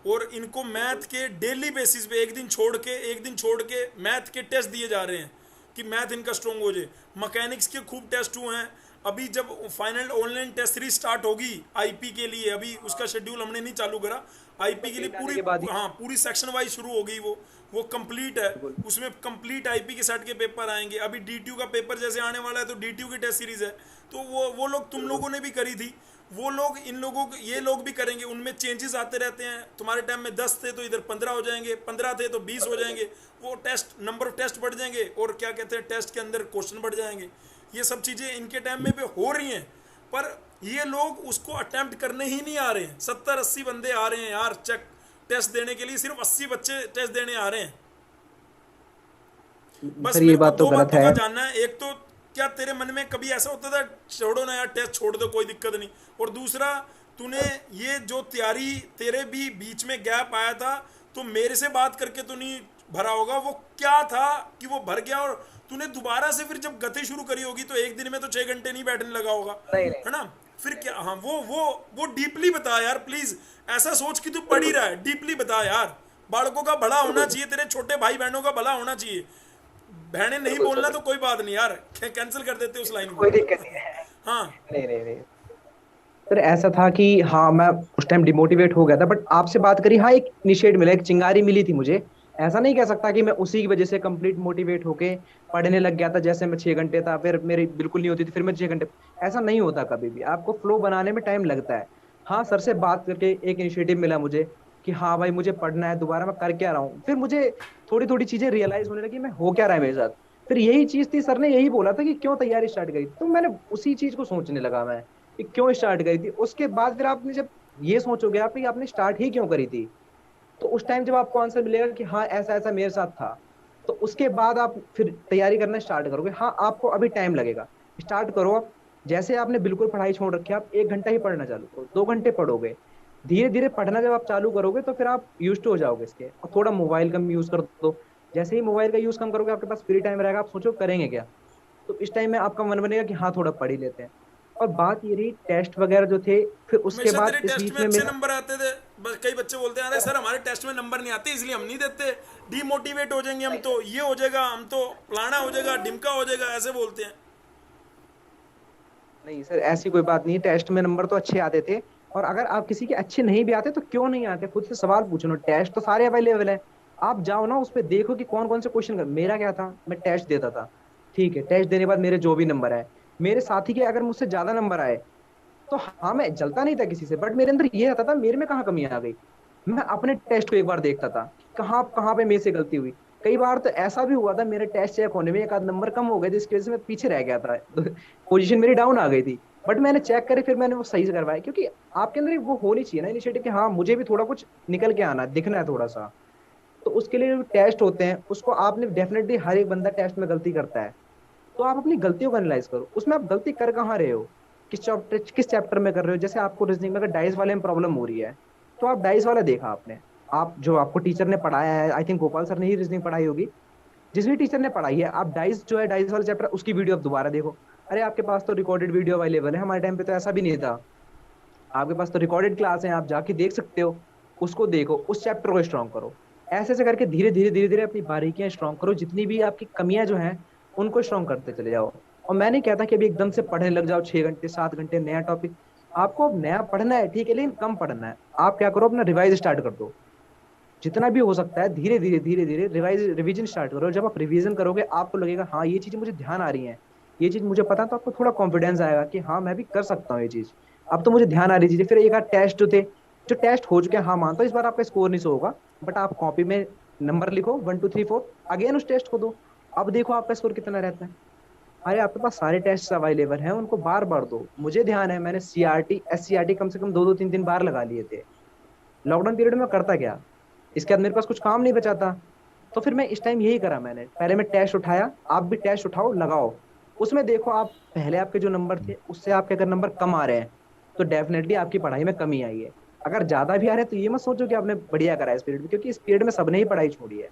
और इनको मैथ के डेली बेसिस पे एक दिन छोड़ के मैथ के टेस्ट दिए जा रहे हैं कि मैथ इनका स्ट्रोंग हो जाए। मैकेनिक्स के खूब टेस्ट हुए हैं। अभी जब final online test series start होगी आईपी के लिए, अभी उसका शेड्यूल हमने नहीं चालू करा, आईपी के लिए डेट आने पूरी, के बाद ही। हाँ पूरी सेक्शन वाइज शुरू हो गई, वो कंप्लीट है। बिल्कुल। उसमें कंप्लीट आईपी के सेट के पेपर आएंगे। अभी डीटीयू का पेपर जैसे आने वाला है तो डीटीयू की टेस्ट सीरीज है। तो वो लोग तुम बिल्कुल लोगों ने भी करी थी, वो लोग इन लोगों को, ये लोग भी करेंगे। उनमें चेंजेस आते रहते हैं। तुम्हारे टाइम में 10 थे तो इधर 15 हो जाएंगे, 15 थे तो 20 हो जाएंगे। वो टेस्ट, नंबर ऑफ टेस्ट बढ़ जाएंगे, और क्या कहते हैं, टेस्ट के अंदर क्वेश्चन बढ़ जाएंगे। ये सब चीज़ें इनके टाइम में भी हो रही हैं, पर ये लोग उसको अटेम्प्ट करने ही नहीं आ रहे हैं। 70-80 बंदे आ रहे हैं यार चेक टेस्ट देने के लिए, सिर्फ 80 बच्चे टेस्ट देने आ रहे हैं। बस सर, ये मेरे को बात तो दो गलत बातों है। का जानना है, एक तो क्या तेरे मन में कभी ऐसा होता था छोड़ो ना यार टेस्ट, छोड़ दो कोई दिक्कत नहीं, और दूसरा तूने ये जो तैयारी, तेरे भी बीच में गैप आया था तो मेरे से बात करके तो नहीं भरा होगा, वो क्या था कि वो भर गया, और तूने दोबारा से फिर जब गति शुरू करी होगी तो एक दिन में तो 6 घंटे नहीं बैठने लगा होगा, नहीं नहीं, है ना? फिर क्या, हाँ वो डीपली बता यार प्लीज। ऐसा सोच कि तू पढ़ ही बिल्कुल रहा है, डीपली बता यार। बालकों का भला होना बिल्कुल सर। चाहिए, तेरे छोटे भाई बहनों का भला होना चाहिए। बहने नहीं बिल्कुल बोलना सर, तो कोई बात नहीं यार, कैंसिल कर देते उस लाइन को। कोई दिक्कत नहीं है। हाँ। नहीं नहीं नहीं सर, ऐसा था कि हाँ, मैं उस टाइम डिमोटिवेट हो गया था, बट आपसे बात करी, हाँ एक इनिशिएट मिला, एक चिंगारी मिली थी मुझे। ऐसा नहीं कह सकता कि मैं उसी की वजह से कंप्लीट मोटिवेट होके पढ़ने लग गया था। जैसे मैं 6 घंटे था, फिर मेरी बिल्कुल नहीं होती थी, फिर मैं 6 घंटे, ऐसा नहीं होता कभी भी। आपको फ्लो बनाने में टाइम लगता है। हाँ, सर से बात करके एक इनिशिएटिव मिला मुझे कि हाँ भाई, मुझे पढ़ना है दोबारा, मैं कर क्या रहा हूँ। फिर मुझे थोड़ी थोड़ी चीजें रियलाइज होने लगी, मैं हो क्या रहा है मेरे साथ। फिर यही चीज थी, सर ने यही बोला था कि क्यों तैयारी स्टार्ट करी, तो मैंने उसी चीज को सोचने लगा मैं कि क्यों स्टार्ट करी थी। उसके बाद फिर आपने जब ये सोचोगे आप कि आपने स्टार्ट ही क्यों करी थी, तो उस टाइम जब आपको आंसर मिलेगा कि हाँ ऐसा ऐसा मेरे साथ था, तो उसके बाद आप फिर तैयारी करना स्टार्ट करोगे। हाँ, आपको अभी टाइम लगेगा, स्टार्ट करो आप। जैसे आपने बिल्कुल पढ़ाई छोड़ रखी है, आप 1 घंटा ही पढ़ना चालू करो, 2 घंटे पढ़ोगे, धीरे धीरे पढ़ना जब आप चालू करोगे तो फिर आप यूज टू हो जाओगे इसके। और थोड़ा मोबाइल कम यूज कर दो। जैसे ही मोबाइल का यूज कम करोगे, आपके पास फ्री टाइम रहेगा, आप सोचो करेंगे क्या, तो इस टाइम में आपका मन बनेगा कि हाँ थोड़ा पढ़ ही लेते हैं। और बात ये रही टेस्ट वगैरह जो थे, फिर उसके हमेशा तेरे बाद इस टेस्ट में बीच में अच्छे मेरा, नंबर आते थे। बस कई बच्चे बोलते हैं अरे सर हमारे टेस्ट में नंबर नहीं आते इसलिए हम नहीं देते, डीमोटिवेट हो जाएंगे हम, तो ये हो जाएगा, हम तो फलाना हो जाएगा, ढिमका हो जाएगा, ऐसे बोलते हैं। नहीं सर, ऐसी कोई बात नहीं। टेस्ट में नंबर तो अच्छे आते थे, और अगर आप किसी के अच्छे नहीं भी आते तो क्यों नहीं आते, खुद से सवाल पूछो ना, टेस्ट तो सारे अवेलेबल है। आप जाओ ना, उस पर देखो कि कौन कौन से क्वेश्चन कर। मेरा क्या था, मैं टेस्ट देता था, ठीक है, टेस्ट देने के बाद मेरे जो भी नंबर आए, मेरे साथी के अगर मुझसे ज्यादा नंबर आए, तो हाँ मैं जलता नहीं था किसी से, बट मेरे अंदर ये रहता था मेरे में कहाँ कमी आ गई। मैं अपने टेस्ट को एक बार देखता था, कहाँ कहाँ पे मेरे से गलती हुई। कई बार तो ऐसा भी हुआ था, मेरे टेस्ट चेक होने में एक आध नंबर कम हो गए थे, इसकी वजह से मैं पीछे रह गया था, पोजीशन मेरी डाउन आ गई थी। बट मैंने चेक करे, फिर मैंने वो सही से करवाया, क्योंकि आपके अंदर एक वो होनी चाहिए ना इनिशिएटिव कि हाँ मुझे भी थोड़ा कुछ निकल के आना है, दिखना है थोड़ा सा। तो उसके लिए जो टेस्ट होते हैं उसको आपने डेफिनेटली, हर एक बंदा टेस्ट में गलती करता है, तो आप अपनी गलतियों को एनालाइज करो, उसमें आप गलती कर कहाँ रहे हो, किस चैप्टर में कर रहे हो। जैसे आपको रीजनिंग में अगर डाइस वाले में प्रॉब्लम हो रही है, तो आप डाइस वाला देखा आपने, आप जो आपको टीचर ने पढ़ाया है, आई थिंक गोपाल सर ने ही रीजनिंग पढ़ाई होगी, जिस भी टीचर ने पढ़ाई है, आप डाइस जो है डाइस वाला चैप्टर उसकी वीडियो आप दोबारा देखो। अरे आपके पास तो रिकॉर्डेड वीडियो अवेलेबल है, हमारे टाइम पे तो ऐसा भी नहीं था। आपके पास तो रिकॉर्डेड क्लास है, आप जाके देख सकते हो, उसको देखो, उस चैप्टर को स्ट्रॉन्ग करो। ऐसे ऐसे करके धीरे धीरे धीरे धीरे अपनी बारीकियां स्ट्रॉन्ग करो, जितनी भी आपकी कमियां जो हैं उनको स्ट्रॉन्ग करते चले जाओ। और मैं नहीं कहता कि अभी एकदम से पढ़ने लग जाओ 6 घंटे 7 घंटे नया टॉपिक। आपको अब नया पढ़ना है ठीक है, लेकिन कम पढ़ना है। आप क्या करो, अपना रिवाइज स्टार्ट कर दो, जितना भी हो सकता है धीरे धीरे धीरे धीरे रिवीजन स्टार्ट करो। जब आप रिवीजन करोगे आपको लगेगा हाँ ये चीजें मुझे ध्यान आ रही हैं, ये चीज मुझे पता है, तो आपको थोड़ा कॉन्फिडेंस आएगा कि हाँ मैं भी कर सकता हूँ ये चीज। अब तो मुझे ध्यान आ रही चीजें। फिर एक आध टेस्ट जो थे, जो टेस्ट हो चुके हैं, हाँ मानता हूँ इस बार आपका स्कोर नहीं सो होगा, बट आप कॉपी में नंबर लिखो 1 2 3 4, अगेन उस टेस्ट को दो, अब देखो आपका स्कोर कितना रहता है। अरे आपके पास सारे टेस्ट अवेलेबल हैं, उनको बार बार दो। मुझे ध्यान है मैंने सीआरटी एससीआरटी कम से कम 2 2 3 3 बार लगा लिए थे लॉकडाउन पीरियड में। करता क्या, इसके बाद मेरे पास कुछ काम नहीं बचा था, तो फिर मैं इस टाइम यही करा, मैंने पहले मैं टेस्ट उठाया। आप भी टेस्ट उठाओ, लगाओ, उसमें देखो आप पहले आपके जो नंबर थे उससे आपके अगर नंबर कम आ रहे हैं, तो डेफिनेटली आपकी पढ़ाई में कमी आई है। अगर ज्यादा भी आ रहे हैं तो ये मत सोचो कि आपने बढ़िया करा है इस पीरियड में, क्योंकि इस पीरियड में सबने ही पढ़ाई छोड़ी है।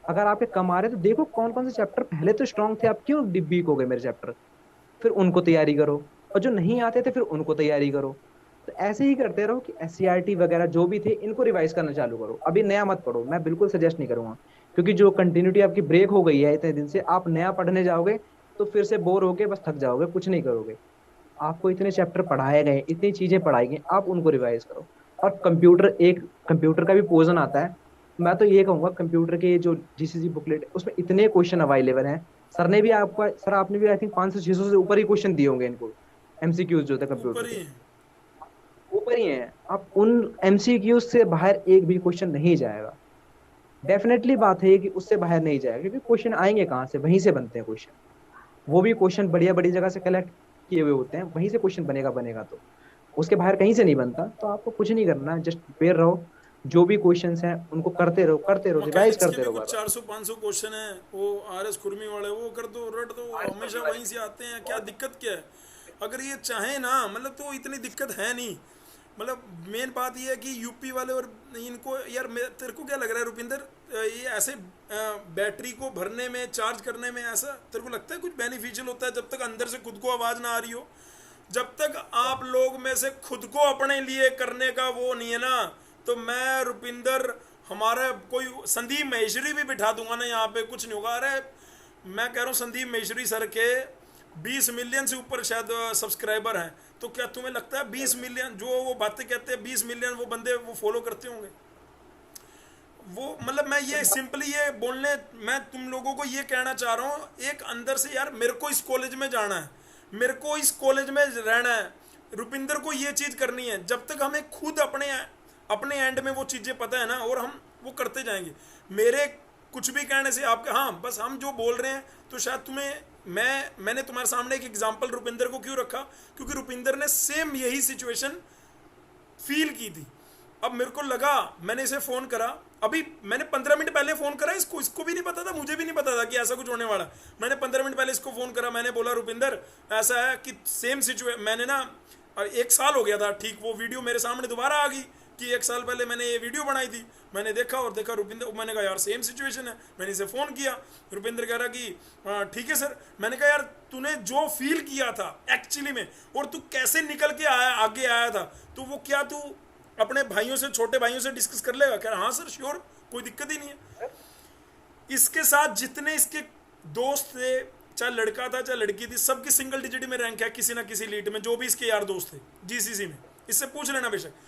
अगर आपके कम आ रहे हैं तो देखो कौन कौन से चैप्टर पहले तो स्ट्रांग थे, आप क्यों वीक हो गए मेरे चैप्टर, फिर उनको तैयारी करो। और जो नहीं आते थे फिर उनको तैयारी करो। तो ऐसे ही करते रहो कि एससीईआरटी वगैरह जो भी थे इनको रिवाइज करना चालू करो। अभी नया मत पढ़ो, मैं बिल्कुल सजेस्ट नहीं करूंगा, क्योंकि जो कंटिन्यूटी आपकी ब्रेक हो गई है इतने दिन से, आप नया पढ़ने जाओगे तो फिर से बोर होके बस थक जाओगे, कुछ नहीं करोगे। आपको इतने चैप्टर पढ़ाए गए, इतनी चीजें पढ़ाई गई, आप उनको रिवाइज करो। और कंप्यूटर का भी पोर्शन आता है। मैं तो ये कहूंगा कंप्यूटर के जो जीसीसी बुकलेट है उसमें इतने क्वेश्चन अवेलेबल हैं। सर आपने भी आई थिंक 500 600 से ऊपर ही क्वेश्चन दिए होंगे इनको, एमसीक्यूज जो थे कंप्यूटर ऊपर ही के, है। ऊपर ही हैं। आप उन एमसीक्यूज से बाहर एक भी क्वेश्चन नहीं जाएगा। डेफिनेटली बात है कि उससे बाहर नहीं जाएगा, क्योंकि क्वेश्चन आएंगे कहाँ से, वहीं से बनते हैं क्वेश्चन। वो भी क्वेश्चन बढ़िया बड़ी जगह से कलेक्ट किए हुए होते हैं, वहीं से क्वेश्चन बनेगा बनेगा तो उसके बाहर कहीं से नहीं बनता। तो आपको कुछ नहीं करना, जस्ट प्रिपेयर रहो, जो भी क्वेश्चंस हैं उनको करते रहो, रिवाइज मैकेनिक्स के करते भी रहो कुछ बार बार। 400 500 क्वेश्चन है, वो आरएस खुरमी वाले, वो कर दो, रट दो, हमेशा वहीं से आते हैं, क्या दिक्कत क्या है। अगर ये चाहे ना, मतलब तो इतनी दिक्कत है नहीं। मतलब मेन बात ये है कि यूपी वाले और इनको यार, तेरे को क्या लग रहा है रुपिंदर, ये ऐसे बैटरी को भरने में, चार्ज करने में, ऐसा तेरे को लगता है कुछ बेनिफिशियल होता है जब तक अंदर से खुद को आवाज़ ना आ रही हो? जब तक आप लोग में से खुद को अपने लिए करने का वो नहीं है ना, तो मैं रुपिंदर, हमारा कोई संदीप महेश्वरी भी बिठा दूंगा ना यहाँ पे, कुछ नहीं होगा। अरे मैं कह रहा हूँ संदीप महेश्वरी सर के 20 मिलियन से ऊपर शायद सब्सक्राइबर हैं, तो क्या तुम्हें लगता है 20 मिलियन जो वो बातें कहते हैं, 20 मिलियन वो बंदे वो फॉलो करते होंगे? वो मतलब मैं ये सिंपली ये बोलने, मैं तुम लोगों को ये कहना चाह रहा हूँ, एक अंदर से यार मेरे को इस कॉलेज में जाना है, मेरे को इस कॉलेज में रहना है, रुपिंदर को ये चीज़ करनी है। जब तक हमें खुद अपने अपने एंड में वो चीज़ें पता है ना, और हम वो करते जाएंगे। मेरे कुछ भी कहने से आपके, हाँ बस हम जो बोल रहे हैं, तो शायद तुम्हें, मैंने तुम्हारे सामने एक एग्जांपल रुपिंदर को क्यों रखा, क्योंकि रुपिंदर ने सेम यही सिचुएशन फील की थी। अब मेरे को लगा, मैंने इसे फ़ोन करा, अभी मैंने 15 मिनट पहले फ़ोन करा इसको, इसको भी नहीं पता था, मुझे भी नहीं पता था कि ऐसा कुछ होने वाला। मैंने 15 मिनट पहले इसको फ़ोन करा, मैंने बोला रुपिंदर ऐसा है कि सेम सिचुएशन, मैंने ना 1 साल हो गया था ठीक, वो वीडियो मेरे सामने दोबारा आ गई कि 1 साल पहले मैंने ये वीडियो बनाई थी। मैंने देखा और देखा रुपिंदर, मैंने कहा यार सेम सिचुएशन है, मैंने इसे फ़ोन किया। रुपिंदर कह रहा कि ठीक है सर। मैंने कहा यार तूने जो फील किया था एक्चुअली में, और तू कैसे निकल के आया, आगे आया था, तो वो क्या तू अपने भाइयों से, छोटे भाइयों से डिस्कस कर लेगा? कह रहा हाँ सर श्योर, कोई दिक्कत ही नहीं है। इसके साथ जितने इसके दोस्त थे, चाहे लड़का था चाहे लड़की थी, सबकी सिंगल डिजिट में रैंक है किसी ना किसी लीड में, जो भी इसके यार दोस्त थे जीसीसी में, इससे पूछ लेना बेशक।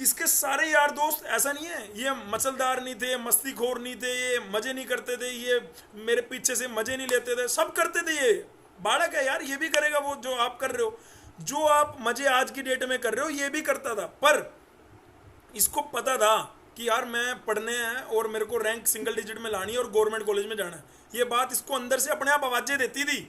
इसके सारे यार दोस्त, ऐसा नहीं है ये मचलदार नहीं थे, मस्तीखोर नहीं थे, ये मजे नहीं करते थे, ये मेरे पीछे से मजे नहीं लेते थे, सब करते थे। ये बालक है यार, ये भी करेगा वो जो आप कर रहे हो, जो आप मजे आज की डेट में कर रहे हो ये भी करता था। पर इसको पता था कि यार मैं पढ़ने हैं और मेरे को रैंक सिंगल डिजिट में लानी है और गवर्नमेंट कॉलेज में जाना है। ये बात इसको अंदर से अपने आप आवाज़ें देती थी।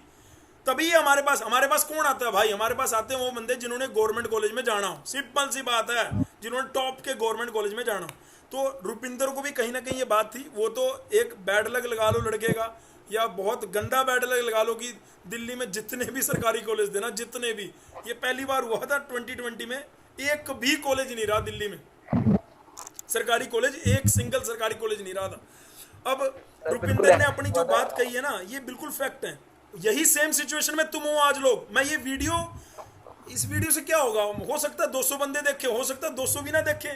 तभी हमारे पास कौन आता है भाई? हमारे पास आते हैं वो बंदे जिन्होंने गवर्नमेंट कॉलेज में जाना हो, सिंपल सी बात है, जिन्होंने टॉप के गवर्नमेंट कॉलेज में जाना हो। तो रुपिंदर को भी कहीं ना कहीं ये बात थी, वो तो एक बैड लक लगा लो लड़के का, या बहुत गंदा बैड लक लगा लो कि दिल्ली में जितने भी सरकारी कॉलेज थे ना, जितने भी, ये पहली बार हुआ था 2020 में, एक भी कॉलेज नहीं रहा दिल्ली में सरकारी कॉलेज, एक सिंगल सरकारी कॉलेज नहीं रहा था। अब सर बिल्कुल रुपिंदर ने ऐसा अपनी हुआ जो था। बात कही है ना, ये बिल्कुल फैक्ट है। यही सेम सिचुएशन में तुम हो आज लोग। मैं ये वीडियो, इस वीडियो से क्या होगा, हो सकता है 200 बंदे देखे, हो सकता है 200 भी ना देखे,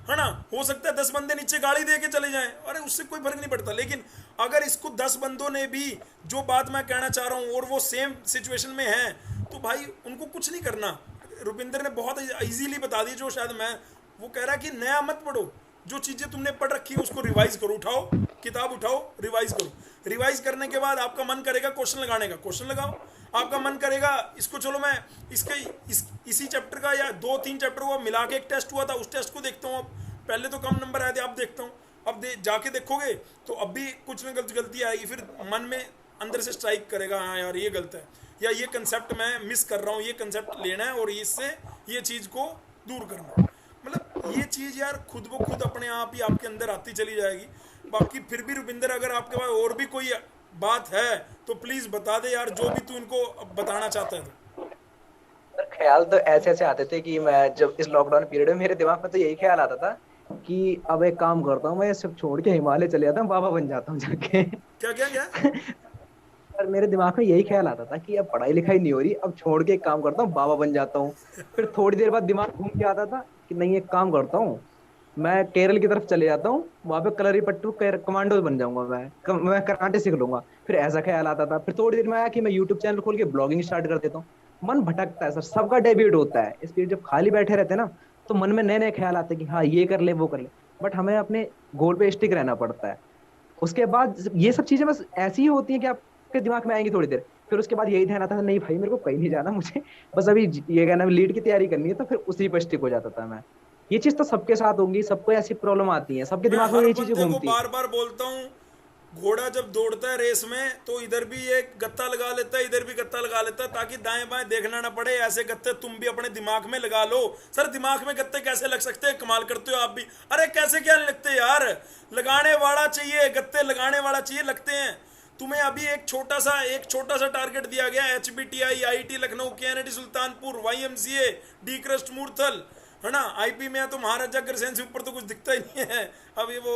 है ना, हो सकता है 10 बंदे नीचे गाली दे के चले जाएं, अरे उससे कोई फर्क नहीं पड़ता। लेकिन अगर इसको 10 बंदों ने भी जो बात मैं कहना चाह रहा हूँ और वो सेम सिचुएशन में है, तो भाई उनको कुछ नहीं करना। रुपिंदर ने बहुत इजीली बता दी, जो शायद मैं, वो कह रहा है कि नया मत पढ़ो, जो चीज़ें तुमने पढ़ रखी है उसको रिवाइज करो, उठाओ किताब, उठाओ रिवाइज करो। रिवाइज करने के बाद आपका मन करेगा क्वेश्चन लगाने का, क्वेश्चन लगाओ। आपका मन करेगा इसको, चलो मैं इसी चैप्टर का या 2-3 चैप्टर को मिला के एक टेस्ट हुआ था, उस टेस्ट को देखता हूँ। अब पहले तो कम नंबर आए थे, अब देखता हूँ। अब जाके देखोगे तो अब भी कुछ न गलती आएगी, फिर मन में अंदर से स्ट्राइक करेगा, हाँ यार ये गलत है, या ये कंसेप्ट मैं मिस कर रहा हूँ, ये कंसेप्ट लेना है और इससे ये चीज़ को दूर करना है। मतलब ये चीज़ यार खुद ब खुद अपने आप ही आपके अंदर आती चली जाएगी। बाकी फिर भी रुपिंदर, अगर आपके पास और भी कोई बात है तो प्लीज़ बता दे यार, जो भी तू इनको बताना चाहता है तो। सर ख्याल तो ऐसे ऐसे आते थे कि मैं जब इस लॉकडाउन पीरियड में, मेरे दिमाग में तो यही ख्याल आता था कि अब एक काम करता हूँ, मैं सब छोड़ के हिमालय चले जाता हूँ, बाबा बन जाता हूँ जाके। क्या क्या क्या? पर मेरे दिमाग में यही ख्याल आता था कि अब पढ़ाई लिखाई नहीं हो रही, अब छोड़ के एक काम करता हूँ, बाबा बन जाता हूँ। फिर थोड़ी देर बाद दिमाग घूम के आता था कि नहीं, एक काम करता हूँ, मैं केरल की तरफ चले जाता हूँ, वहां पे कलरीपट्टू कमांडो बन जाऊंगा, मैं कराटे सीख लूंगा। फिर ऐसा ख्याल आता था। फिर थोड़ी देर में आया कि मैं यूट्यूब चैनल खोल के ब्लॉगिंग स्टार्ट कर देता हूँ। मन भटकता है सर, सबका डेब्यूट होता है इस पीरियड, जब खाली बैठे रहते हैं ना, तो मन में नए नए ख्याल आते हैं कि हाँ ये कर ले वो कर ले, बट हमें अपने गोल पे स्टिक रहना पड़ता है। उसके बाद ये सब चीजें बस ऐसी ही होती हैं कि आपके दिमाग में आएंगी थोड़ी देर, फिर उसके बाद यही ध्यान आता था, नहीं भाई मेरे को कहीं नहीं जाना, मुझे बस अभी ये कहना लीड की तैयारी करनी है, तो फिर उसी पर स्टिक हो जाता था मैं। ये चीज तो सबके साथ होगी, सबको ऐसी प्रॉब्लम आती है, सबके मैं दिमाग में हर ये चीजें बंदे को घूमती बार बार बोलता हूँ, घोड़ा जब दौड़ता है रेस में तो इधर भी एक गत्ता लगा लेता है, इधर भी गत्ता लगा लेता है, ताकि दाएं बाएं देखना ना पड़े। ऐसे गत्ते तुम भी अपने दिमाग में लगा लो। सर दिमाग में गत्ते कैसे लग सकते हैं, कमाल करते हो आप भी। अरे कैसे क्या नहीं लगते यार, लगाने वाला चाहिए, गत्ते लगाने वाला चाहिए, लगते हैं। तुम्हें अभी एक छोटा सा टारगेट दिया गया, HBTI, IIT Lucknow, KNIT Sultanpur, YMCA, D crust Murthal, है ना, IP में है तो महाराजा अग्रसेन से ऊपर तो कुछ दिखता ही नहीं है। अब ये वो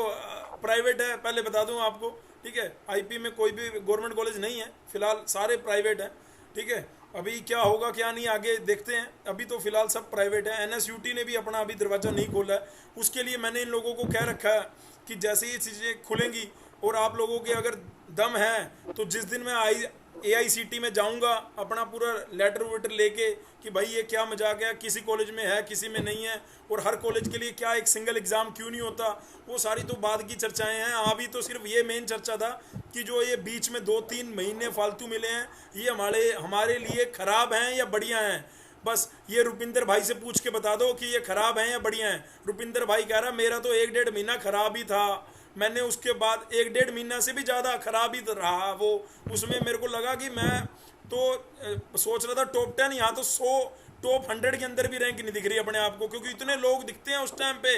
प्राइवेट है, पहले बता दूं आपको, ठीक है। IP में कोई भी गवर्नमेंट कॉलेज नहीं है फिलहाल, सारे प्राइवेट हैं, ठीक है। अभी क्या होगा क्या नहीं आगे देखते हैं, अभी तो फिलहाल सब प्राइवेट है। NSUT ने भी अपना अभी दरवाज़ा नहीं खोला है, उसके लिए मैंने इन लोगों को कह रखा है कि जैसे ये चीज़ें खुलेंगी और आप लोगों के अगर दम है तो जिस दिन मैं AICT में जाऊंगा अपना पूरा लेटर वेटर लेके कि भाई ये क्या मजाक है, किसी कॉलेज में है किसी में नहीं है, और हर कॉलेज के लिए क्या एक सिंगल एग्ज़ाम क्यों नहीं होता, वो सारी तो बाद की चर्चाएं हैं। अभी तो सिर्फ ये मेन चर्चा था कि जो ये बीच में 2-3 महीने फालतू मिले हैं, ये हमारे लिए ख़राब हैं या बढ़िया हैं। बस ये रुपिंदर भाई से पूछ के बता दो कि ये ख़राब हैं या बढ़िया हैं। रुपिंदर भाई कह रहा मेरा तो 1-1.5 महीना ख़राब ही था, मैंने उसके बाद 1-1.5 महीना से भी ज़्यादा ख़राब ही रहा वो। उसमें मेरे को लगा कि मैं तो सोच रहा था टॉप 10, यहाँ तो 100 टॉप 100 के अंदर भी रैंक नहीं दिख रही अपने आप को, क्योंकि इतने लोग दिखते हैं उस टाइम पे।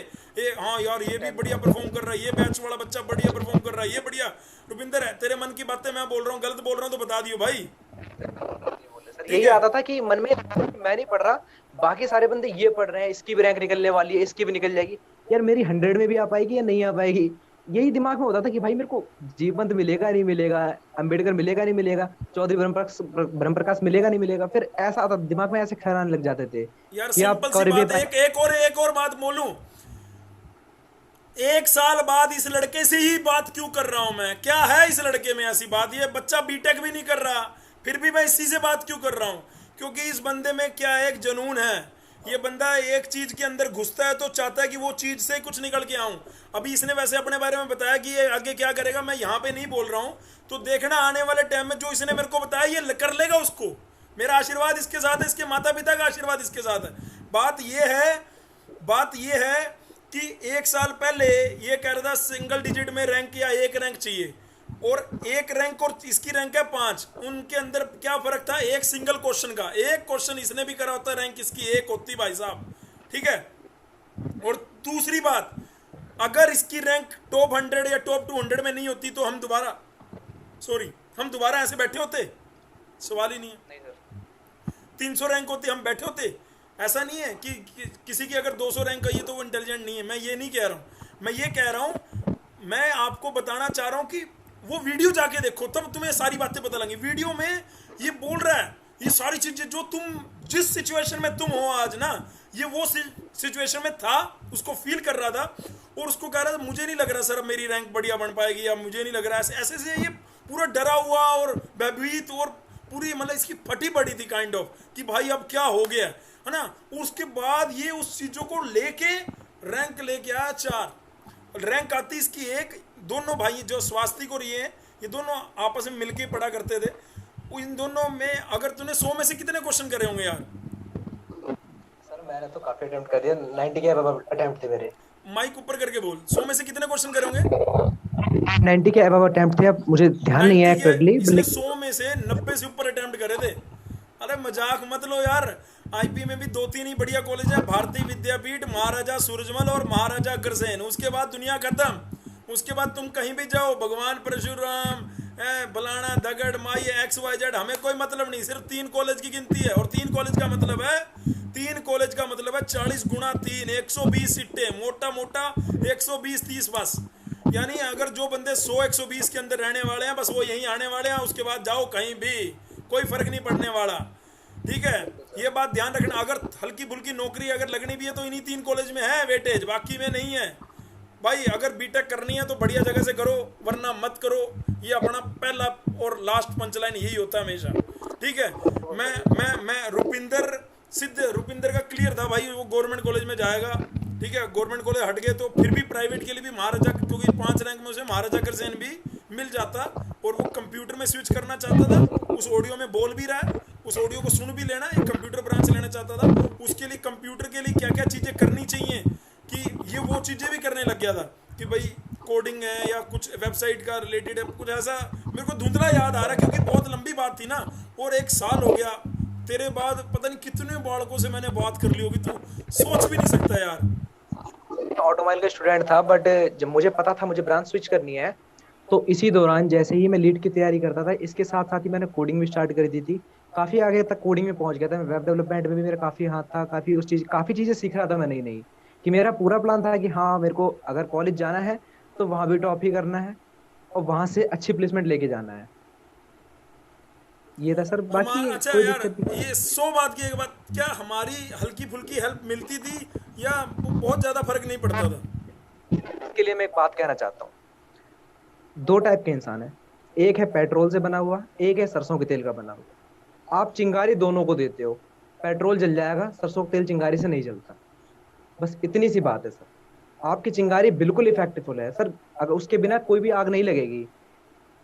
हाँ यार ये भी बढ़िया परफॉर्म कर रहा है, ये बैच वाला बच्चा बढ़िया परफॉर्म कर रहा है, ये बढ़िया। रुपिंदर है तेरे मन की बातें मैं बोल रहा हूँ, गलत बोल रहा हूँ तो बता दियो भाई। यही आता था कि मन में मैं नहीं पढ़ रहा, बाकी सारे बंदे ये पढ़ रहे हैं, इसकी भी रैंक निकलने वाली है, इसकी भी निकल जाएगी, यार मेरी 100 में भी आ पाएगी या नहीं आ पाएगी। यही दिमाग में होता था कि भाई मेरे को जीवंत मिलेगा नहीं मिलेगा, अंबेडकर मिलेगा नहीं मिलेगा, चौधरी ब्रह्म प्रकाश मिलेगा नहीं मिलेगा। फिर ऐसा आता दिमाग में, ऐसे ख्याल आने लग जाते थे यार कि आप सिंपल सी बात है, एक और बात बोलूं, 1 साल बाद इस लड़के से ही बात क्यों कर रहा हूं मैं, क्या है इस लड़के में ऐसी बात, ये बच्चा बीटेक भी नहीं कर रहा फिर भी मैं इसी से बात क्यों कर रहा हूं, क्योंकि इस बंदे में क्या है, एक जुनून है। ये बंदा एक चीज के अंदर घुसता है तो चाहता है कि वो चीज से कुछ निकल के आऊं। अभी इसने वैसे अपने बारे में बताया कि ये आगे क्या करेगा, मैं यहाँ पे नहीं बोल रहा हूँ, तो देखना आने वाले टाइम में जो इसने मेरे को बताया ये कर लेगा उसको। मेरा आशीर्वाद इसके साथ है, इसके माता पिता का आशीर्वाद इसके साथ है। बात ये है कि 1 साल पहले ये कह रहा था सिंगल डिजिट में रैंक या 1 रैंक चाहिए, और एक रैंक और इसकी रैंक है 5, उनके अंदर क्या फर्क था, एक सिंगल क्वेश्चन का। एक क्वेश्चन इसने भी करा होता, रैंक इसकी एक होती भाई साहब, ठीक है। और दूसरी बात, अगर इसकी रैंक टॉप 100 या टॉप 200 में नहीं होती तो हम दोबारा ऐसे बैठे होते, सवाल ही नहीं है। नहीं सर। 300 रैंक होती हम बैठे होते। ऐसा नहीं है कि किसी की अगर 200 रैंक आई है तो वो इंटेलिजेंट नहीं है, मैं ये नहीं कह रहा हूँ। मैं ये कह रहा हूँ, मैं आपको बताना चाह रहा हूँ कि वो वीडियो जाके देखो, तब तुम्हें सारी बातें पता लगेंगी। वीडियो में ये बोल रहा है ये सारी चीजें जो तुम जिस सिचुएशन में तुम हो आज ना, ये वो सिचुएशन में था, उसको फील कर रहा था और उसको कह रहा था मुझे नहीं लग रहा सर अब मेरी रैंक बढ़िया बन पाएगी, या मुझे नहीं लग रहा, ऐसे ऐसे से ये पूरा डरा हुआ और भयभीत और पूरी मतलब इसकी फटी पड़ी थी काइंड ऑफ कि भाई अब क्या हो गया है ना। उसके बाद ये उस चीज़ों को लेके रैंक लेके आया 4, रैंक आती इसकी 1। दोनों भाई जो स्वास्तिक और ये दोनों आपस में मिलके पढ़ा करते थे। इन दोनों में अगर तूने 100 में से कितने क्वेश्चन करे होंगे यार? सर मैंने तो काफी अटेम्प्ट कर दिया, 90 के अबव अटेम्प्ट थे मेरे। माइक ऊपर करके बोल, 100 में से कितने क्वेश्चन करे होंगे? 90 के अबव अटेम्प्ट थे, अब मुझे ध्यान नहीं है 90 के, एक्यूरेटली। इसने 100 में से 90 से ऊपर अटेम्प्ट करे थे। अरे मजाक मत लो यार, आईपी में भी 2-3 ही बढ़िया कॉलेज है, भारतीय विद्यापीठ, महाराजा सूरजमल और महाराजा अग्रसेन। उसके बाद दुनिया खत्म। उसके बाद तुम कहीं भी जाओ, भगवान परशुराम, बलाना दगड़ माई XYZ, हमें कोई मतलब नहीं। सिर्फ 3 कॉलेज की गिनती है, और 3 कॉलेज का मतलब है 40 गुणा 3, 120 सीटें, मोटा मोटा 120-30 बस। यानी अगर जो बंदे 100-120 के अंदर रहने वाले हैं बस वो यहीं आने वाले हैं, उसके बाद जाओ कहीं भी, कोई फर्क नहीं पड़ने वाला, ठीक है। ये बात ध्यान रखना। अगर हल्की फुल्की नौकरी अगर लगनी भी है तो इन्हीं 3 कॉलेज में है वेटेज, बाकी में नहीं है भाई। अगर बीटेक करनी है तो बढ़िया जगह से करो, वरना मत करो। ये अपना पहला और लास्ट पंचलाइन यही होता है हमेशा, ठीक है। मैं रुपिंदर का क्लियर था भाई, वो गवर्नमेंट कॉलेज में जाएगा, ठीक है। गवर्नमेंट कॉलेज हट गए तो फिर भी प्राइवेट के लिए भी महाराजा, क्योंकि 5 रैंक में उसे महाराजा अग्रसेन भी मिल जाता, और वो कंप्यूटर में स्विच करना चाहता था। उस ऑडियो में बोल भी रहा है, उस ऑडियो को सुन भी लेना, एक कंप्यूटर ब्रांच लेना चाहता था। उसके लिए कंप्यूटर के लिए क्या क्या चीज़ें करनी चाहिए कि ये वो चीज़ें भी करने लग गया था कि भाई कोडिंग है या कुछ वेबसाइट का रिलेटेड है, कुछ ऐसा मेरे को धुंधला याद आ रहा है क्योंकि बहुत लंबी बात थी ना, और 1 साल हो गया। तेरे बाद पता नहीं कितने बालकों से मैंने बात कर ली होगी, तू सोच भी नहीं सकता यार। ऑटोमोबाइल का स्टूडेंट था, बट जब मुझे पता था मुझे ब्रांच स्विच करनी है, तो इसी दौरान जैसे ही मैं लीड की तैयारी करता था, इसके साथ साथ ही मैंने कोडिंग भी स्टार्ट कर दी थी। काफी आगे तक कोडिंग में पहुंच गया था मैं, वेब डेवलपमेंट में भी मेरा काफी हाथ था, काफी चीजें सीख रहा था मैं नई नई। कि मेरा पूरा प्लान था कि हाँ मेरे को अगर कॉलेज जाना है तो वहां भी टॉप ही करना है और वहां से अच्छी प्लेसमेंट लेके जाना है। ये था सर, बाकी अच्छा कोई यार, दिक्कत नहीं। ये 100 बात की एक बात, क्या हमारी हल्की फुल्की हेल्प मिलती थी या बहुत ज़्यादा फर्क नहीं पड़ता था? इसके लिए मैं एक बात कहना चाहता हूँ, 2 टाइप के इंसान है, एक है पेट्रोल से बना हुआ, एक है सरसों के तेल का बना हुआ। आप चिंगारी दोनों को देते हो, पेट्रोल जल जाएगा, सरसों का तेल चिंगारी से नहीं जलता। बस इतनी सी बात है सर। आपकी चिंगारी बिल्कुल इफेक्टिवफुल है सर, अगर उसके बिना कोई भी आग नहीं लगेगी,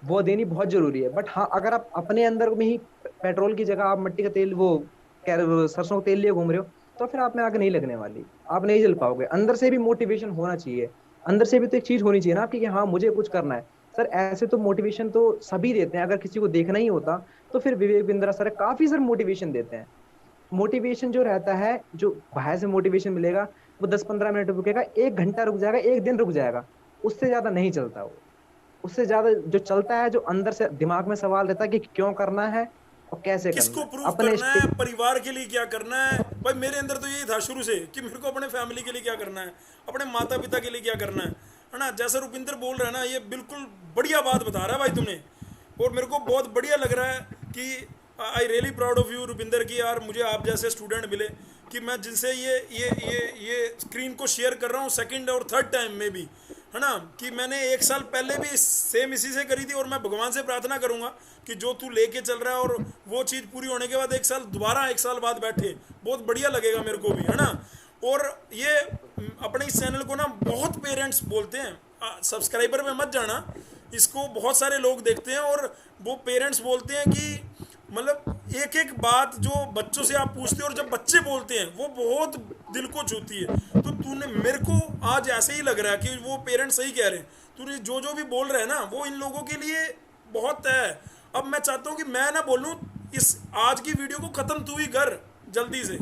वो देनी बहुत जरूरी है। बट हाँ, अगर आप अपने अंदर में ही पेट्रोल की जगह आप मिट्टी का तेल, वो सरसों का तेल लिए घूम रहे हो, तो फिर आप में आग नहीं लगने वाली, आप नहीं जल पाओगे। अंदर से भी मोटिवेशन होना चाहिए, अंदर से भी तो एक चीज होनी चाहिए ना आपकी कि हाँ मुझे कुछ करना है। सर ऐसे तो मोटिवेशन तो सभी देते हैं, अगर किसी को देखना ही होता तो फिर विवेक बिंद्रा सर काफी सर मोटिवेशन देते हैं। मोटिवेशन जो रहता है, जो बाहर से मोटिवेशन मिलेगा वो 10-15 मिनट रुकेगा, 1 घंटा रुक जाएगा, 1 दिन रुक जाएगा, उससे ज्यादा नहीं चलता वो। उससे ज्यादा जो चलता है, जो अंदर से दिमाग में सवाल रहता है कि क्यों करना है और कैसे करना किसको है, प्रूव अपने करना है, परिवार के लिए क्या करना है। भाई मेरे अंदर तो यही था शुरू से कि मेरे को अपने फैमिली के लिए क्या करना है, अपने माता पिता के लिए क्या करना है ना। जैसा रुपिंदर बोल रहा है ना, ये बिल्कुल बढ़िया बात बता रहा है भाई तुमने, और मेरे को बहुत बढ़िया लग रहा है कि I really proud of you Rupinder की यार, मुझे आप जैसे स्टूडेंट मिले कि मैं जिनसे ये स्क्रीन को शेयर कर रहा हूँ सेकंड और थर्ड टाइम में भी, है ना। कि मैंने 1 साल पहले भी सेम इसी से करी थी, और मैं भगवान से प्रार्थना करूँगा कि जो तू लेके चल रहा है और वो चीज़ पूरी होने के बाद 1 साल दोबारा 1 साल बाद बैठे, बहुत बढ़िया लगेगा मेरे को भी, है ना। और ये अपने इस चैनल को ना बहुत पेरेंट्स बोलते हैं, सब्सक्राइबर में मत जाना, इसको बहुत सारे लोग देखते हैं, और वो पेरेंट्स बोलते हैं कि मतलब एक एक बात जो बच्चों से आप पूछते हो और जब बच्चे बोलते हैं वो बहुत दिल को छूती है। तो तूने, मेरे को आज ऐसे ही लग रहा है कि वो पेरेंट्स सही कह रहे हैं। तो ये जो भी बोल रहे हैं ना वो इन लोगों के लिए बहुत है। अब मैं चाहता हूँ कि मैं ना बोलूँ, इस आज की वीडियो को ख़त्म तू ही कर जल्दी से।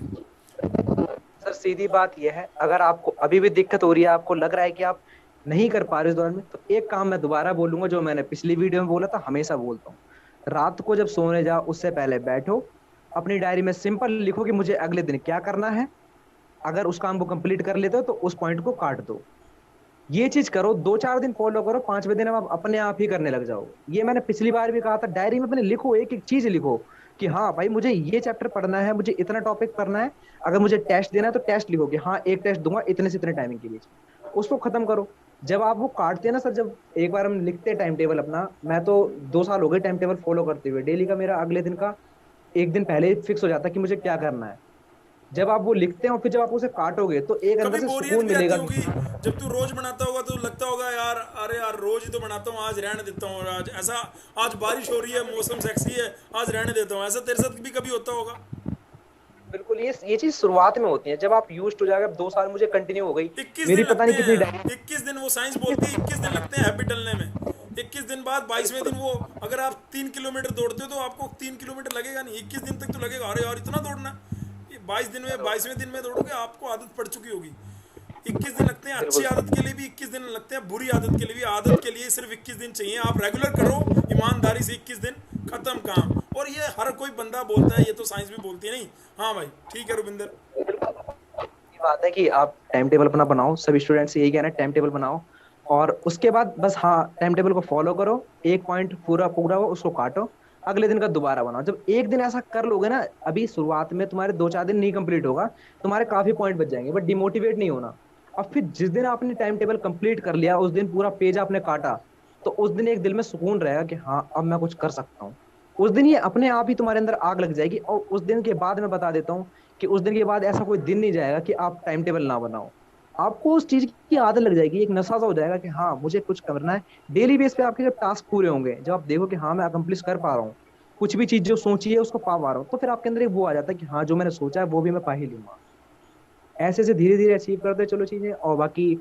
सर सीधी बात यह है, अगर आपको अभी भी दिक्कत हो रही है, आपको लग रहा है कि आप नहीं कर पा रहे इस दौरान में, तो एक काम मैं दोबारा बोलूंगा जो मैंने पिछली वीडियो में बोला था, हमेशा बोलता हूँ। रात को जब सोने जाओ उससे पहले बैठो, अपनी डायरी में सिंपल लिखो कि मुझे अगले दिन क्या करना है। अगर उस काम को कंप्लीट कर लेते हो तो उस पॉइंट को काट दो। ये चीज करो, 2-4 दिन फॉलो करो, 5वें दिन में आप अपने आप ही करने लग जाओ। ये मैंने पिछली बार भी कहा था, डायरी में अपने लिखो, एक एक चीज लिखो कि हाँ भाई मुझे ये चैप्टर पढ़ना है, मुझे इतना टॉपिक पढ़ना है। अगर मुझे टेस्ट देना है तो टेस्ट लिखो कि हाँ एक टेस्ट दूंगा इतने से इतने टाइमिंग के बीच, उसको खत्म करो। जब आप वो काटते हैं ना सर, जब एक बार हम लिखते हैं टाइम टेबल अपना, मैं तो 2 साल हो गए टाइम टेबल फॉलो करते हुए, डेली का मेरा अगले दिन का एक दिन पहले ही फिक्स हो जाता है कि मुझे क्या करना है। जब आप वो लिखते हैं और फिर जब आप उसे काटोगे तो एक अंदर कभी से बोरियत सुकून भी आती मिलेगा होगी कि जब तू रोज बनाता होगा तो लगता होगा यार, अरे यार रोज ही तो बनाता हूँ, आज रहने देता हूँ, आज ऐसा, आज बारिश हो रही है, मौसम सेक्सी है, आज रहने देता हूँ, ऐसा तेरे साथ भी कभी होता होगा? बिल्कुल। ये चीज शुरुआत में होती है, जब आप यूज हो जाएगा। अब 2 साल मुझे कंटिन्यू हो गई, 21 दिन मेरी पता लगते नहीं कितनी हैं, डायरी। 21 दिन, वो साइंस बोलती है 21 दिन लगते हैं हैबिट डलने में। 21 दिन बाद 22वें दिन वो, अगर आप 3 किलोमीटर दौड़ते हो तो आपको 3 किलोमीटर लगेगा नहीं, 21 दिन तक तो लगेगा, अरे यार इतना दौड़ना। ये 22 दिन में, 22वें दिन में दौड़ोगे आपको आदत पड़ चुकी होगी। 21 दिन लगते हैं अच्छी बिल्कुल आदत के लिए भी, 21 दिन लगते हैं बुरी आदत के लिए भी। आदत के लिए सिर्फ 21 दिन चाहिए, आप रेगुलर करो ईमानदारी से, 21 दिन खत्म काम। और ये हर कोई बंदा बोलता है, ये तो साइंस भी बोलती है। नहीं, हाँ भाई ठीक है रुबिंदर। ये बात है कि आप टाइम टेबल अपना बनाओ, सभी स्टूडेंट्स से यही कहना है टाइम टेबल बनाओ। और उसके बाद बस हाँ, टाइम टेबल को फॉलो करो, एक पॉइंट पूरा पूरा हो उसको काटो, अगले दिन का दोबारा बनाओ। जब एक दिन ऐसा कर लोगे ना, अभी शुरुआत में तुम्हारे 2-4 दिन नहीं कंप्लीट होगा, तुम्हारे काफी पॉइंट बच जाएंगे, बट डिमोटिवेट नहीं होना। और फिर जिस दिन आपने टाइम टेबल कंप्लीट कर लिया, उस दिन पूरा पेज आपने काटा, तो उस दिन एक दिल में सुकून रहेगा कि हाँ अब मैं कुछ कर सकता हूँ। उस दिन ये अपने आप ही तुम्हारे अंदर आग लग जाएगी। और उस दिन के बाद मैं बता देता हूँ कि उस दिन के बाद ऐसा कोई दिन नहीं जाएगा कि आप टाइम टेबल ना बनाओ। आपको उस चीज की आदत लग जाएगी, एक नशा सा हो जाएगा कि हाँ मुझे कुछ करना है। डेली बेस पे आपके जब टास्क पूरे होंगे, जब आप देखो कि हाँ मैं अकम्प्लिश कर पा रहा हूँ, कुछ भी चीज जो सोची है उसको पा पा रहा हूँ, तो फिर आपके अंदर एक वो आ जाता है कि हाँ जो मैंने सोचा है वो भी मैं पा ही लूंगा। ऐसे से धीरे धीरे अचीव करते चलो चीजें। और बाकी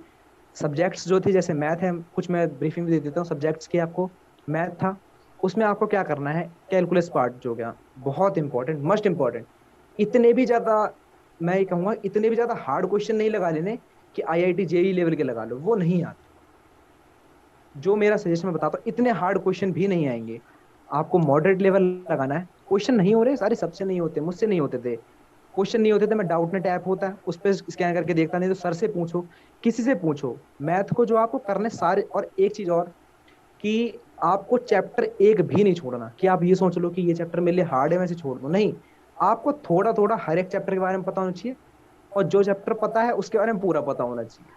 सब्जेक्ट्स जो थे, जैसे मैथ है, कुछ मैं ब्रीफिंग भी दे देता हूँ सब्जेक्ट्स की आपको। मैथ था, उसमें आपको क्या करना है, कैलकुलस पार्ट जो गया बहुत इंपॉर्टेंट, मस्ट इंपॉर्टेंट। इतने भी ज्यादा, मैं ये कहूंगा इतने भी ज्यादा हार्ड क्वेश्चन नहीं लगा लेने कि आईआईटी जेई लेवल के लगा लो, वो नहीं आते। जो मेरा सजेशन मैं बताता हूँ, इतने हार्ड क्वेश्चन भी नहीं आएंगे, आपको मॉडरेट लेवल लगाना है। क्वेश्चन नहीं हो रहे सारे, सबसे नहीं होते, मुझसे नहीं होते थे क्वेश्चन, नहीं होते थे, मैं डाउट नेट ऐप होता है उस पर स्कैन करके देखता, नहीं तो सर से पूछो, किसी से पूछो। मैथ को जो आपको करने सारे, और एक चीज और कि आपको चैप्टर एक भी नहीं छोड़ना कि आप ये सोच लो कि ये चैप्टर मेरे लिए हार्ड है मैं इसे छोड़ दूं, नहीं। आपको थोड़ा थोड़ा हर एक चैप्टर के बारे में पता होना चाहिए, और जो चैप्टर पता है उसके बारे में पूरा पता होना चाहिए।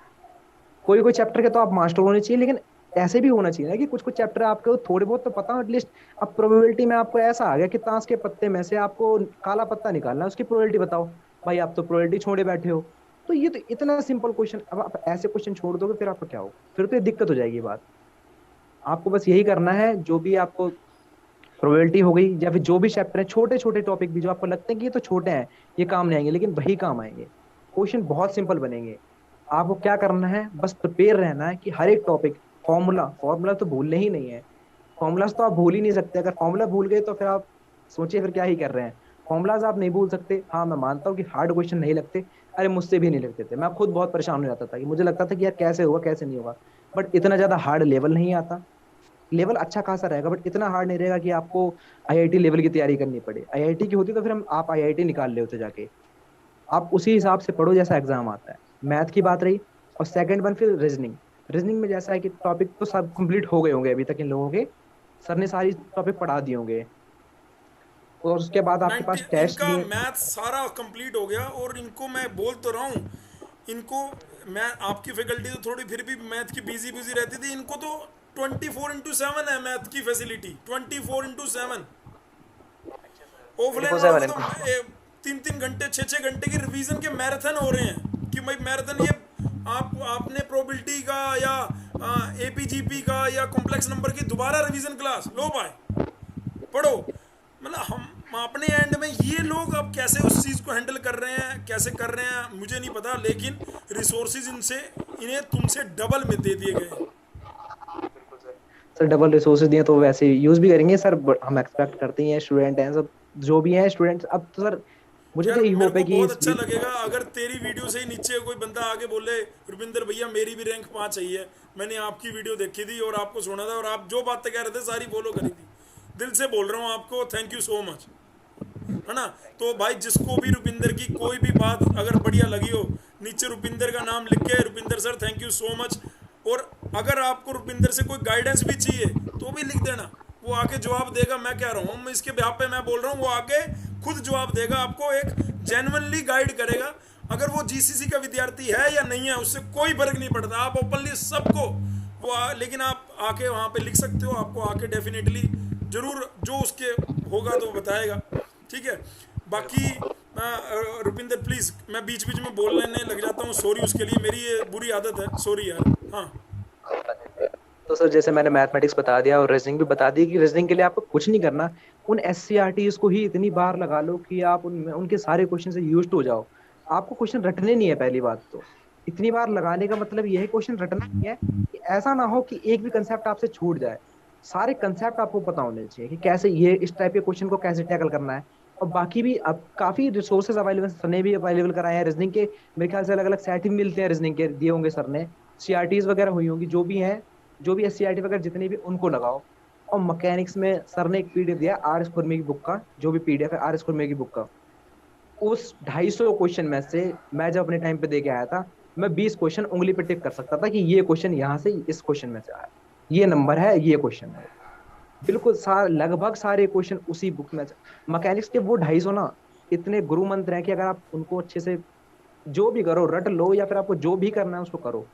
कोई कोई चैप्टर के तो आप मास्टर होने चाहिए, लेकिन ऐसे भी होना चाहिए ना कि कुछ कुछ चैप्टर आपको थोड़े बहुत तो पता हो एटलीस्ट। अब प्रोबेबिलिटी में आपको ऐसा आ गया कि ताश के पत्ते में से आपको काला पत्ता निकालना है, उसकी प्रोबेबिलिटी बताओ, भाई आप तो प्रोबेबिलिटी छोड़े बैठे हो। तो ये तो इतना सिंपल क्वेश्चन, अब आप ऐसे क्वेश्चन छोड़ दोगे फिर आपको क्या होगा, फिर तो ये दिक्कत हो जाएगी बात। आपको बस यही करना है, जो भी आपको प्रोबेबिलिटी हो गई या फिर जो भी चैप्टर है, छोटे छोटे टॉपिक भी जो आपको लगते हैं कि ये तो छोटे हैं, ये काम नहीं आएंगे, लेकिन वही काम आएंगे। क्वेश्चन बहुत सिंपल बनेंगे। आपको क्या करना है, बस प्रिपेयर रहना है कि हर एक टॉपिक, फॉर्मूला फॉर्मूला तो भूलने ही नहीं है। फॉर्मूलाज तो आप भूल ही नहीं सकते, अगर फॉर्मूला भूल गए तो फिर आप सोचिए फिर क्या ही कर रहे हैं। फॉर्मूलाज आप नहीं भूल सकते। हाँ मैं मानता हूँ कि हार्ड क्वेश्चन नहीं लगते, अरे मुझसे भी नहीं लगते थे, मैं खुद बहुत परेशान हो जाता था कि मुझे लगता था कि यार कैसे होगा कैसे नहीं होगा। बट इतना ज्यादा हार्ड लेवल नहीं आता, लेवल अच्छा खासा रहेगा बट इतना हार्ड नहीं रहेगा कि आपको आईआईटी लेवल की तैयारी करनी पड़े। आईआईटी की होती तो फिर हम आप आईआईटी निकाल ले होते जाके, आप उसी हिसाब से पढ़ो जैसा एग्जाम आता है। मैथ की बात रही, और सेकंड वन फिर रीजनिंग। रीजनिंग में जैसा है कि टॉपिक तो सब कंप्लीट हो गए होंगे अभी तक इन लोगों के, सर ने सारी टॉपिक पढ़ा दिए होंगे, और उसके बाद आपके 90 पास टेस्ट इनका भी है। मैथ सारा कंप्लीट हो गया। और इनको मैं बोल तो रहा हूँ, इनको, मैं आपकी फैकल्टी तो थोड़ी फिर भी मैथ की बिजी बिजी रहती थी, इनको तो 24x7 है मैथ की फैसिलिटी, 24x7। ऑफलाइन वालों को 24/7 तो 3-3 घंटे 6-6 घंटे की रिवीजन के मैराथन हो रहे हैं कि भाई मैराथन। ये आपने प्रोबेबिलिटी का या एपीजीपी का या कॉम्प्लेक्स नंबर की दोबारा रिवीजन क्लास लो भाई, पढ़ो। मतलब हम अपने एंड में, ये लोग अब कैसे उस चीज़ को हैंडल कर रहे हैं, कैसे कर रहे हैं मुझे नहीं पता, लेकिन रिसोर्सेज इनसे, इन्हें तुमसे डबल में दे दिए गए हैं। सर डबल रिसोर्सेज दिए तो वैसे यूज भी करेंगे सर, हम एक्सपेक्ट करते हैं स्टूडेंट हैं सब, जो भी हैं स्टूडेंट्स। अब तो सर मुझे तो यार यही मेरे होप है को कि बहुत अच्छा लगेगा अगर तेरी वीडियो से ही नीचे कोई बंदा आके बोले रुपिंदर भैया मेरी भी रैंक 5 आई है, मैंने आपकी वीडियो देखी थी और आपको सुना था और आप जो बातें कह रहे थे सारी फॉलो करी थी। दिल से बोल रहा हूँ आपको, थैंक यू सो मच, है ना। तो भाई जिसको भी रुपिंदर की कोई भी बात अगर बढ़िया लगी हो, नीचे रुपिंदर का नाम लिख के Rupinder sir thank you so much. और अगर आपको रुपिंदर से कोई गाइडेंस भी चाहिए तो भी लिख देना, वो आके जवाब देगा। मैं कह रहा हूँ, मैं इसके बिहाफ पे मैं बोल रहा हूँ, वो आके खुद जवाब देगा आपको, एक जेन्युइनली गाइड करेगा। अगर वो जीसीसी का विद्यार्थी है या नहीं है उससे कोई फर्क नहीं पड़ता, आप ओपनली सबको लेकिन आप आके वहाँ पे लिख सकते हो, आपको आके डेफिनेटली जरूर जो उसके होगा तो बताएगा, ठीक है। बाकी रुपिंदर प्लीज़, मैं बीच बीच में बोलने लग जाता हूँ, सॉरी उसके लिए, मेरी ये बुरी आदत है, सॉरी यार। हाँ तो सर जैसे मैंने मैथमेटिक्स बता दिया और रीजनिंग भी बता दी कि रीजनिंग के लिए आपको कुछ नहीं करना, उन एससीईआरटीज को ही इतनी बार लगा लो कि आप उनके सारे क्वेश्चन से यूज्ड हो जाओ। आपको क्वेश्चन रटने नहीं है, पहली बात तो इतनी बार लगाने का मतलब यह है क्वेश्चन रटना नहीं है, कि ऐसा ना हो कि एक भी कंसेप्ट आपसे छूट जाए। सारे कंसेप्ट आपको पता होने चाहिए कि कैसे ये इस टाइप के क्वेश्चन को कैसे टैकल करना है। और बाकी भी अब काफी रिसोर्सेज अवेलेबल सर ने भी अवेलेबल कराए हैं रीजनिंग के, मेरे ख्याल से अलग अलग सेट भी मिलते हैं रीजनिंग के, दिए होंगे सर ने। सीआरटीज वगैरह हुई होंगी जो भी हैं, जो भी एससीईआरटी वगैरह जितने भी, उनको लगाओ। और मैकेनिक्स में सर ने एक पीडीएफ दिया आर एस खुरमी की बुक का, जो भी पीडीएफ है आर एस खुरमी की बुक का, उस 250 क्वेश्चन में से मैं जब अपने टाइम पे दे के आया था, मैं 20 क्वेश्चन उंगली पे टिक कर सकता था कि ये क्वेश्चन यहाँ से इस क्वेश्चन में से आया, ये नंबर है, ये क्वेश्चन है। बिल्कुल लगभग सारे क्वेश्चन उसी बुक में। मैकेनिक्स के वो 250 ना, इतने गुरु मंत्र हैं कि अगर आप उनको अच्छे से जो भी करो, रट लो या फिर आपको जो भी करना है उसको करो,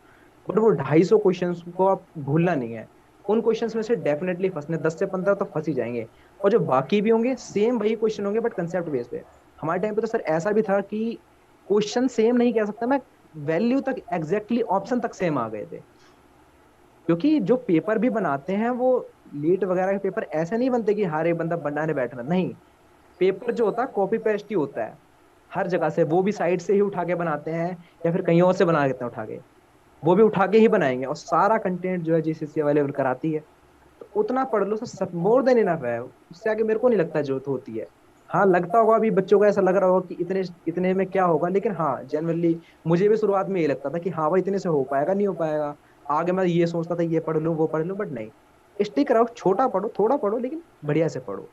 बट वो 250 क्वेश्चन को आप भूलना नहीं है। उन क्वेश्चंस में से डेफिनेटली फंसने 10 से 15 तो फंस ही जाएंगे, और जो बाकी भी होंगे सेम वही क्वेश्चन होंगे बट कंसेप्ट बेस पे। हमारे टाइम पे तो सर ऐसा भी था कि क्वेश्चन सेम नहीं कह सकता मैं, वैल्यू तक एग्जैक्टली ऑप्शन तक सेम आ गए थे। क्योंकि जो पेपर भी बनाते हैं वो लीट वगैरह के पेपर ऐसे नहीं बनते कि हर एक बंदा बनाने बैठना, नहीं। पेपर जो होता है कॉपी पेस्ट ही होता है हर जगह से, वो भी साइड से ही उठा के बनाते हैं या फिर कहीं और से बना लेते हैं उठा के, वो भी उठा के ही बनाएंगे। और सारा कंटेंट जो है जीसीसी अवेलेबल कराती है, तो उतना पढ़ लो, सब मोर देन इनफ है। उससे आगे मेरे को नहीं लगता जरूरत होती है। हाँ लगता होगा अभी बच्चों को ऐसा लग रहा होगा कि इतने इतने में क्या होगा, लेकिन हाँ जनरली मुझे भी शुरुआत में ये लगता था कि हाँ भाई इतने से हो पाएगा नहीं हो पाएगा। आगे मैं ये सोचता था ये पढ़ लूँ वो पढ़ लूँ, बट नहीं, स्टिक रहो, छोटा पढ़ो, थोड़ा पढ़ो, लेकिन बढ़िया से पढ़ो।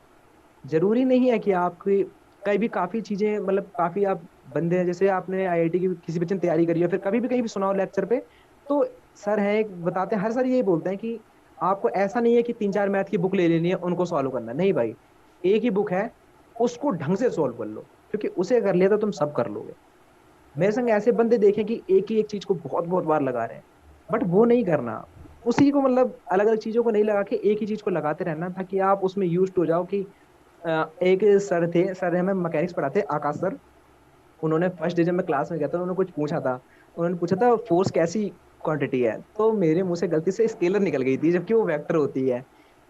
जरूरी नहीं है कि आपकी कहीं भी काफी चीजें, मतलब काफी आप बंदे हैं, जैसे आपने आईआईटी की किसी बच्चे ने तैयारी करी है, फिर कभी भी कहीं भी सुनाओ लेक्चर पे, तो सर है एक बताते हैं, हर सर यही बोलते हैं कि आपको ऐसा नहीं है कि 3-4 मैथ की बुक ले लेनी है उनको सॉल्व करना, नहीं भाई, एक ही बुक है, उसको ढंग से सॉल्व कर लो, क्योंकि उसे कर लिया तो तुम सब कर लोगे। मेरे संग ऐसे बंदे देखे कि एक ही एक चीज को बहुत बहुत बार लगा रहे हैं, बट वो नहीं करना। उसी को मतलब अलग अलग चीजों को नहीं लगा के एक ही चीज को लगाते रहना, ताकि आप उसमें यूज हो जाओ। कि एक सर थे, सर हमें मैकेनिक्स पढ़ाते, आकाश सर, उन्होंने फर्स्ट डे जब मैं क्लास में गया था उन्होंने कुछ पूछा था, उन्होंने पूछा था फोर्स कैसी क्वांटिटी है, तो मेरे मुंह से गलती से स्केलर निकल गई थी जबकि वो वेक्टर होती है।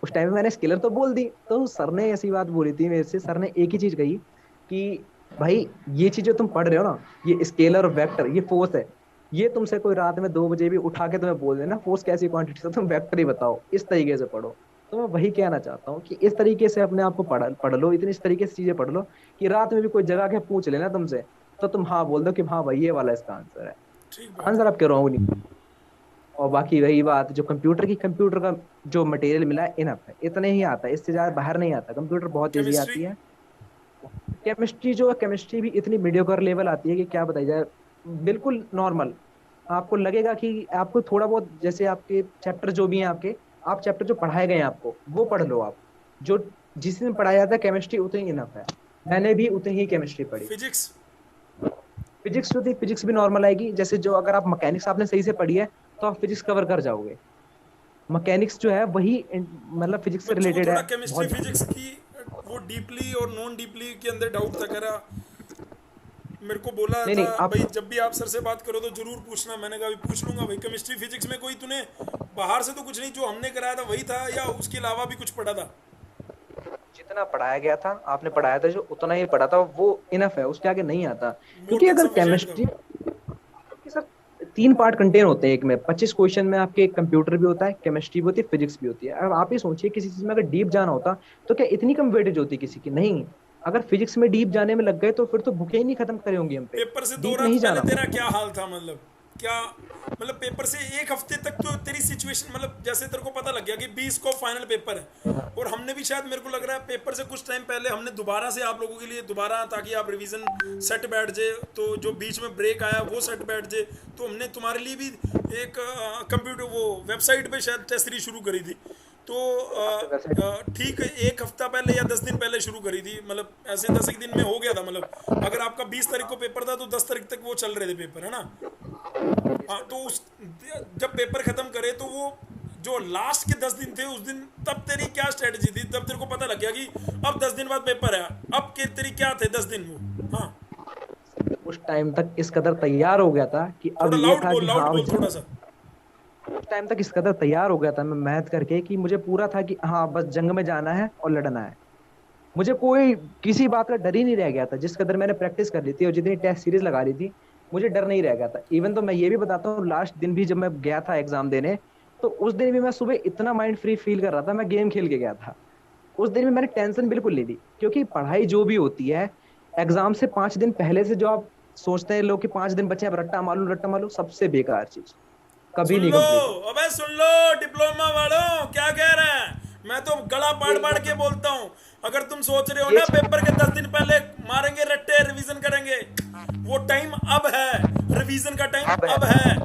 उस टाइम में मैंने स्केलर तो बोल दी, तो सर ने ऐसी बात बोली थी मेरे से, सर ने एक ही चीज कही कि भाई ये चीज जो तुम पढ़ रहे हो ना, ये स्केलर और वेक्टर, ये फोर्स है, ये तुमसे कोई रात में 2 बजे भी उठा के तुम्हें बोल देना फोर्स कैसी क्वांटिटी, तो तुम वेक्टर ही बताओ, इस तरीके से पढ़ो। तो मैं वही कहना चाहता हूँ कि इस तरीके से अपने आप को पढ़ लो, इतनी इस तरीके से चीजें पढ़ लो कि रात में भी कोई जगह के पूछ लेना तुमसे, तो तुम हाँ बोल दो कि हाँ भाई ये वाला इसका आंसर है, ठीक बात आंसर है। आपके रॉन्ग नहीं। और बाकी वही बात जो कंप्यूटर का जो मटेरियल मिला है इनफ है, इतने ही आता है, इससे ज्यादा बाहर नहीं आता। कंप्यूटर बहुत ईजी केमिस्ट्री। आती है। केमिस्ट्री जो है, केमिस्ट्री भी इतनी मीडियोकर लेवल आती है कि क्या बताई जाए, बिल्कुल नॉर्मल। आपको लगेगा कि आपको थोड़ा बहुत, जैसे आपके चैप्टर जो भी हैं आपके, आप चैप्टर जो पढ़ाए गए हैं आपको वो पढ़ लो आप, जो जिस दिन पढ़ाया जाता है केमिस्ट्री उतनी इनफ है। मैंने भी उतनी ही केमिस्ट्री पढ़ी। फिजिक्स। फिजिक्स जो थी, फिजिक्स भी नॉर्मल आएगी, जैसे जो अगर आप मैकेनिक्स आपने सही से पढ़ी है तो आप फिजिक्स कवर कर जाओगे। मैकेनिक्स जो है वही मतलब फिजिक्स से बच्चों को रिलेटेड थोड़ा है केमिस्ट्री बहुत। फिजिक्स की वो डीपली और नॉन डीपली के अंदर डाउट था, कह रहा मेरे को बोला नहीं था नहीं आप, भाई जब भी आप सर से बात करो तो जरूर पूछना। मैंने कहा पूछ लूंगा भाई। केमिस्ट्री फिजिक्स में कोई तूने बाहर से तो कुछ नहीं, जो हमने कराया था वही था या उसके अलावा भी कुछ पढ़ा था? जितना पढ़ाया गया था आपने पढ़ाया था, जो उतना ही पढ़ा था वो इनफ है, उसके आगे नहीं आता। मोर क्योंकि देन अगर सफिशिएंट था केमिस्ट्री, सर 3 पार्ट कंटेन होते हैं एक में। 25 क्वेश्चन में आपके कंप्यूटर भी होता है, केमिस्ट्री भी होती है, फिजिक्स भी होती है। अब आप ही सोचिए किसी चीज में अगर डीप जाना होता तो क्या इतनी कम वेटेज होती किसी की? नहीं। अगर फिजिक्स में डीप जाने में लग गए तो फिर तो भूखे ही नहीं खत्म करे होंगे हम पे। पेपर से दो डीप रात नहीं पहले जाना। तेरा क्या हाल था? मतलब क्या, मतलब पेपर से एक हफ्ते तक तो तेरी सिचुएशन, मतलब जैसे तेरे को पता लग गया कि 20 को फाइनल पेपर है, और हमने भी शायद, मेरे को लग रहा है पेपर से कुछ टाइम पहले हमने दोबारा से आप लोगों के लिए दोबारा, ताकि आप रिवीजन सेट बैठ जाए, तो जो बीच में ब्रेक आया वो सेट बैठ जाए, तो हमने तुम्हारे लिए भी एक कंप्यूटर वो वेबसाइट पे शायद टेस्ट सीरीज शुरू करी थी। तो ठीक है, एक हफ्ता पहले या 10 दिन पहले शुरू करी थी, मतलब ऐसे 10 एक दिन में हो गया था। मतलब अगर आपका 20 तारीख को पेपर था तो 10 तारीख तक वो चल रहे थे पेपर, है ना? हाँ, तो उस जब पेपर खत्म करे तो वो जो लास्ट के 10 दिन थे उस दिन, तब तेरी क्या स्ट्रेटजी थी? तब तेरे को पता लग गया कि अब 10 दिन बाद पेपर है, अब के तेरी क्या थे 10 दिन वो? हाँ, उस टाइम तक इस कदर तैयार हो गया था कि अब थोड़ा ये था कि लाउड हाँ, बोल थोड़ा सा। उस टाइम तक इस कदर तैयार हो गया था मैं मैथ करके कि मुझे पूरा था कि हाँ बस जंग में जाना है और लड़ना है। मुझे कोई किसी बात का डर ही नहीं रह गया था। जिस कदर मैंने प्रैक्टिस कर ली थी और जितनी टेस्ट सीरीज लगा ली थी, मुझे डर नहीं रह गया था। इवन तो मैं ये भी बताता हूँ, लास्ट दिन भी जब मैं गया था एग्जाम देने, तो उस दिन भी मैं सुबह इतना माइंड फ्री फील कर रहा था, मैं गेम खेल के गया था। उस दिन भी मैंने टेंशन बिल्कुल नहीं ली, क्योंकि पढ़ाई जो भी होती है, एग्जाम से 5 दिन पहले से जो आप सोचते हैं लोग कि 5 दिन बचे हैं, अब रट्टा मालूम, सबसे बेकार चीज, कभी सुन नहीं लो, कंप्लीट होती। अबे सुन लो डिप्लोमा वालों, क्या कह रहे हैं? मैं तो गला पाड़ पाड़ के बोलता हूँ। अगर तुम सोच रहे हो ये ना पेपर के 10 दिन पहले मारेंगे रट्टे, रिवीजन करेंगे, वो टाइम अब है, रिवीजन का टाइम अब है। अब है।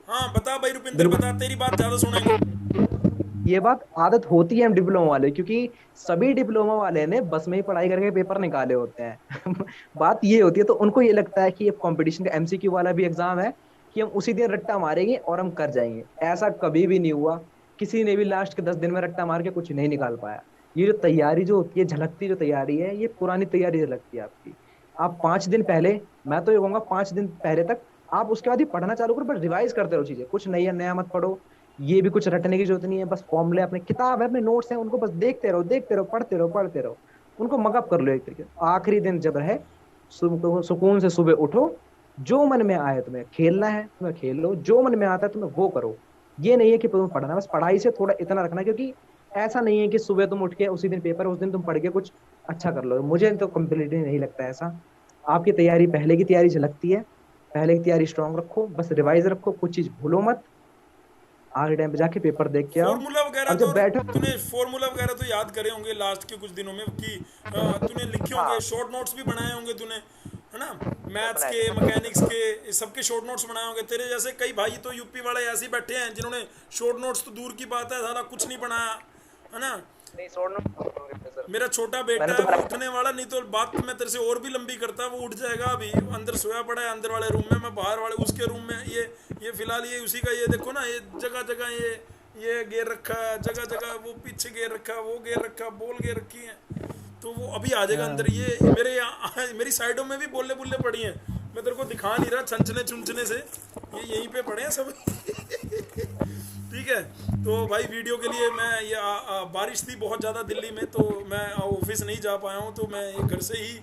हाँ बता भाई रुपिंदर, बिल्कुल। बता, तेरी बात ज्यादा सुनेंगे। ये बात आदत होती है हम डिप्लोमा वाले, क्योंकि सभी डिप्लोमा वाले ने बस में ही पढ़ाई करके पेपर निकाले होते हैं। बात ये होती है, तो उनको ये लगता है कि ये कंपटीशन का एमसीक्यू वाला भी एग्जाम है, कि हम उसी दिन रट्टा मारेंगे और हम कर जाएंगे। ऐसा कभी भी नहीं हुआ। किसी ने भी लास्ट के 10 दिन में रट्टा मार के कुछ नहीं निकाल पाया। ये जो तैयारी जो होती है, झलकती जो तैयारी है, ये पुरानी तैयारी झलकती है आपकी। आप 5 दिन पहले, मैं तो ये कहूंगा 5 दिन पहले तक आप उसके बाद ही पढ़ना चालू करो, बस रिवाइज करते रहो चीजें, कुछ नया नया मत पढ़ो। ये भी कुछ रटने की जरूरत नहीं है, बस फॉर्मूले अपने किताब है, अपने नोट्स हैं, उनको बस देखते रहो, पढ़ते रहो। उनको मगअप कर लो एक तरीके से। आखिरी दिन जब है, सुकून से सुबह उठो, जो मन में आए तुम्हें खेलना है तुम्हें खेल लो, जो मन में आता है तुम्हें वो करो। ये नहीं है कि तुम्हें पढ़ना, बस पढ़ाई से थोड़ा इतना रखना, क्योंकि ऐसा नहीं है कि सुबह तुम उठ के उसी दिन पेपर, उस दिन तुम पढ़ के कुछ अच्छा कर लो। मुझे तो कम्प्लीटली नहीं लगता ऐसा। आपकी तैयारी, पहले की तैयारी झलकती है, पहले की तैयारी स्ट्रांग रखो, बस रिवाइज रखो, कुछ चीज भूलो मत, आगे टाइम पे जाके पेपर देख के आओ। फॉर्मूला वगैरह अब तो जब बैठो, तूने फॉर्मूला वगैरह तो याद करे होंगे लास्ट के कुछ दिनों में, कि तूने लिखे होंगे, हाँ शॉर्ट नोट्स भी बनाए होंगे तूने, है ना? मैथ्स बनाए के, थे। मैकेनिक्स के, सबके शॉर्ट नोट्स बनाए होंगे। तेरे जैसे कई भाई तो यूपी वाले ऐसे ही बैठे हैं जिन्होंने शॉर्ट नोट्स तो दूर की बात है, सारा कुछ नहीं बनाया, है ना? नहीं छोड़ना सर। मेरा छोटा मैंने बेटा तो है, वो बनाया। उठने वाला, नहीं तो बात मैं तेरे से और भी लंबी करता, वो उठ जाएगा अभी। अंदर सोया पड़ा है अंदर वाले रूम में, मैं बाहर वाले उसके रूम में। ये फिलहाल ये उसी का, ये देखो ना, ये जगह जगह ये गेर रखा है, जगह जगह वो पीछे गेर रखा, वो गेर रखा, बॉल गेर रखी है। तो वो अभी आ जाएगा अंदर। ये मेरे यहाँ मेरी साइडों में भी बोले बुल्ले पड़ी हैं, मैं तेरे को दिखा नहीं रहा छंछने चुनचने से, ये यहीं पे पड़े हैं सब। ठीक है, तो भाई वीडियो के लिए मैं ये बारिश थी बहुत ज़्यादा दिल्ली में, तो मैं ऑफिस नहीं जा पाया हूँ, तो मैं ये घर से ही,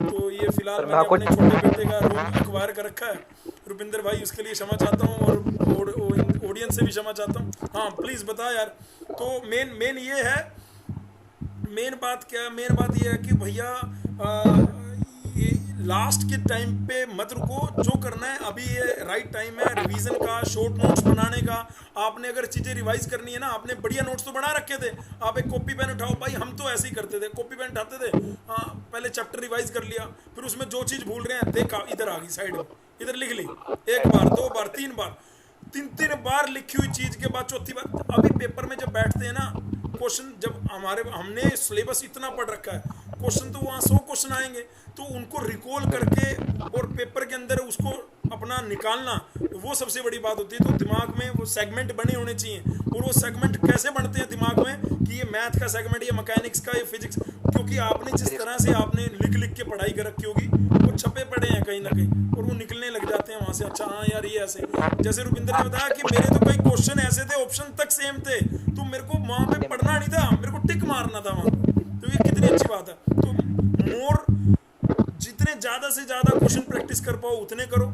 तो ये फिलहाल सर मैं मैंने आपको अपने छोटे बेटे का रूम अखबार कर रखा है। रुपिंदर भाई उसके लिए क्षमा चाहता हूँ, और ऑडियंस से भी क्षमा चाहता हूँ। हाँ प्लीज़ बता यार। तो मेन ये है, मेन बात क्या है? मेन बात ये है कि भैया ये लास्ट के टाइम पे मत रुको, जो करना है अभी ये राइट टाइम है रिवीजन का, शॉर्ट नोट्स बनाने का। आपने अगर चीज़ें रिवाइज करनी है ना, आपने बढ़िया नोट्स तो बना रखे थे, आप एक कॉपी पेन उठाओ भाई। हम तो ऐसे ही करते थे, कॉपी पेन उठाते थे, हाँ पहले चैप्टर रिवाइज कर लिया, फिर उसमें जो चीज़ भूल रहे हैं देखा, इधर आ गई साइड में, इधर लिख ली, 1 बार 2 बार 3 बार, 3 बार लिखी हुई चीज़ के बाद चौथी बार। अभी पेपर में जब बैठते हैं ना, क्वेश्चन जब हमने सिलेबस इतना पढ़ रखा है, क्वेश्चन तो वहाँ 100 क्वेश्चन आएंगे, तो उनको रिकॉल करके और पेपर के अंदर उसको अपना निकालना, वो सबसे बड़ी बात होती है। तो दिमाग में वो सेगमेंट बने होने चाहिए, और वो सेगमेंट कैसे बनते हैं दिमाग में, कि ये मैथ का सेगमेंट, ये मैकेनिक्स का, ये फिजिक्स, क्योंकि आपने जिस तरह से आपने लिख के पढ़ाई कर रखी होगी, वो छपे पड़े हैं कहीं ना कहीं, और वो निकलने लग जाते हैं वहाँ से। अच्छा हाँ यार ये ऐसे, जैसे रुपिंदर ने बताया कि मेरे तो कई क्वेश्चन ऐसे थे, ऑप्शन तक सेम थे, तो मेरे को वहाँ पे पढ़ना नहीं था, मेरे को टिक मारना था वहाँ। तो ये कितनी अच्छी बात है। तो जितने ज़्यादा से ज़्यादा क्वेश्चन प्रैक्टिस कर पाओ उतने करो।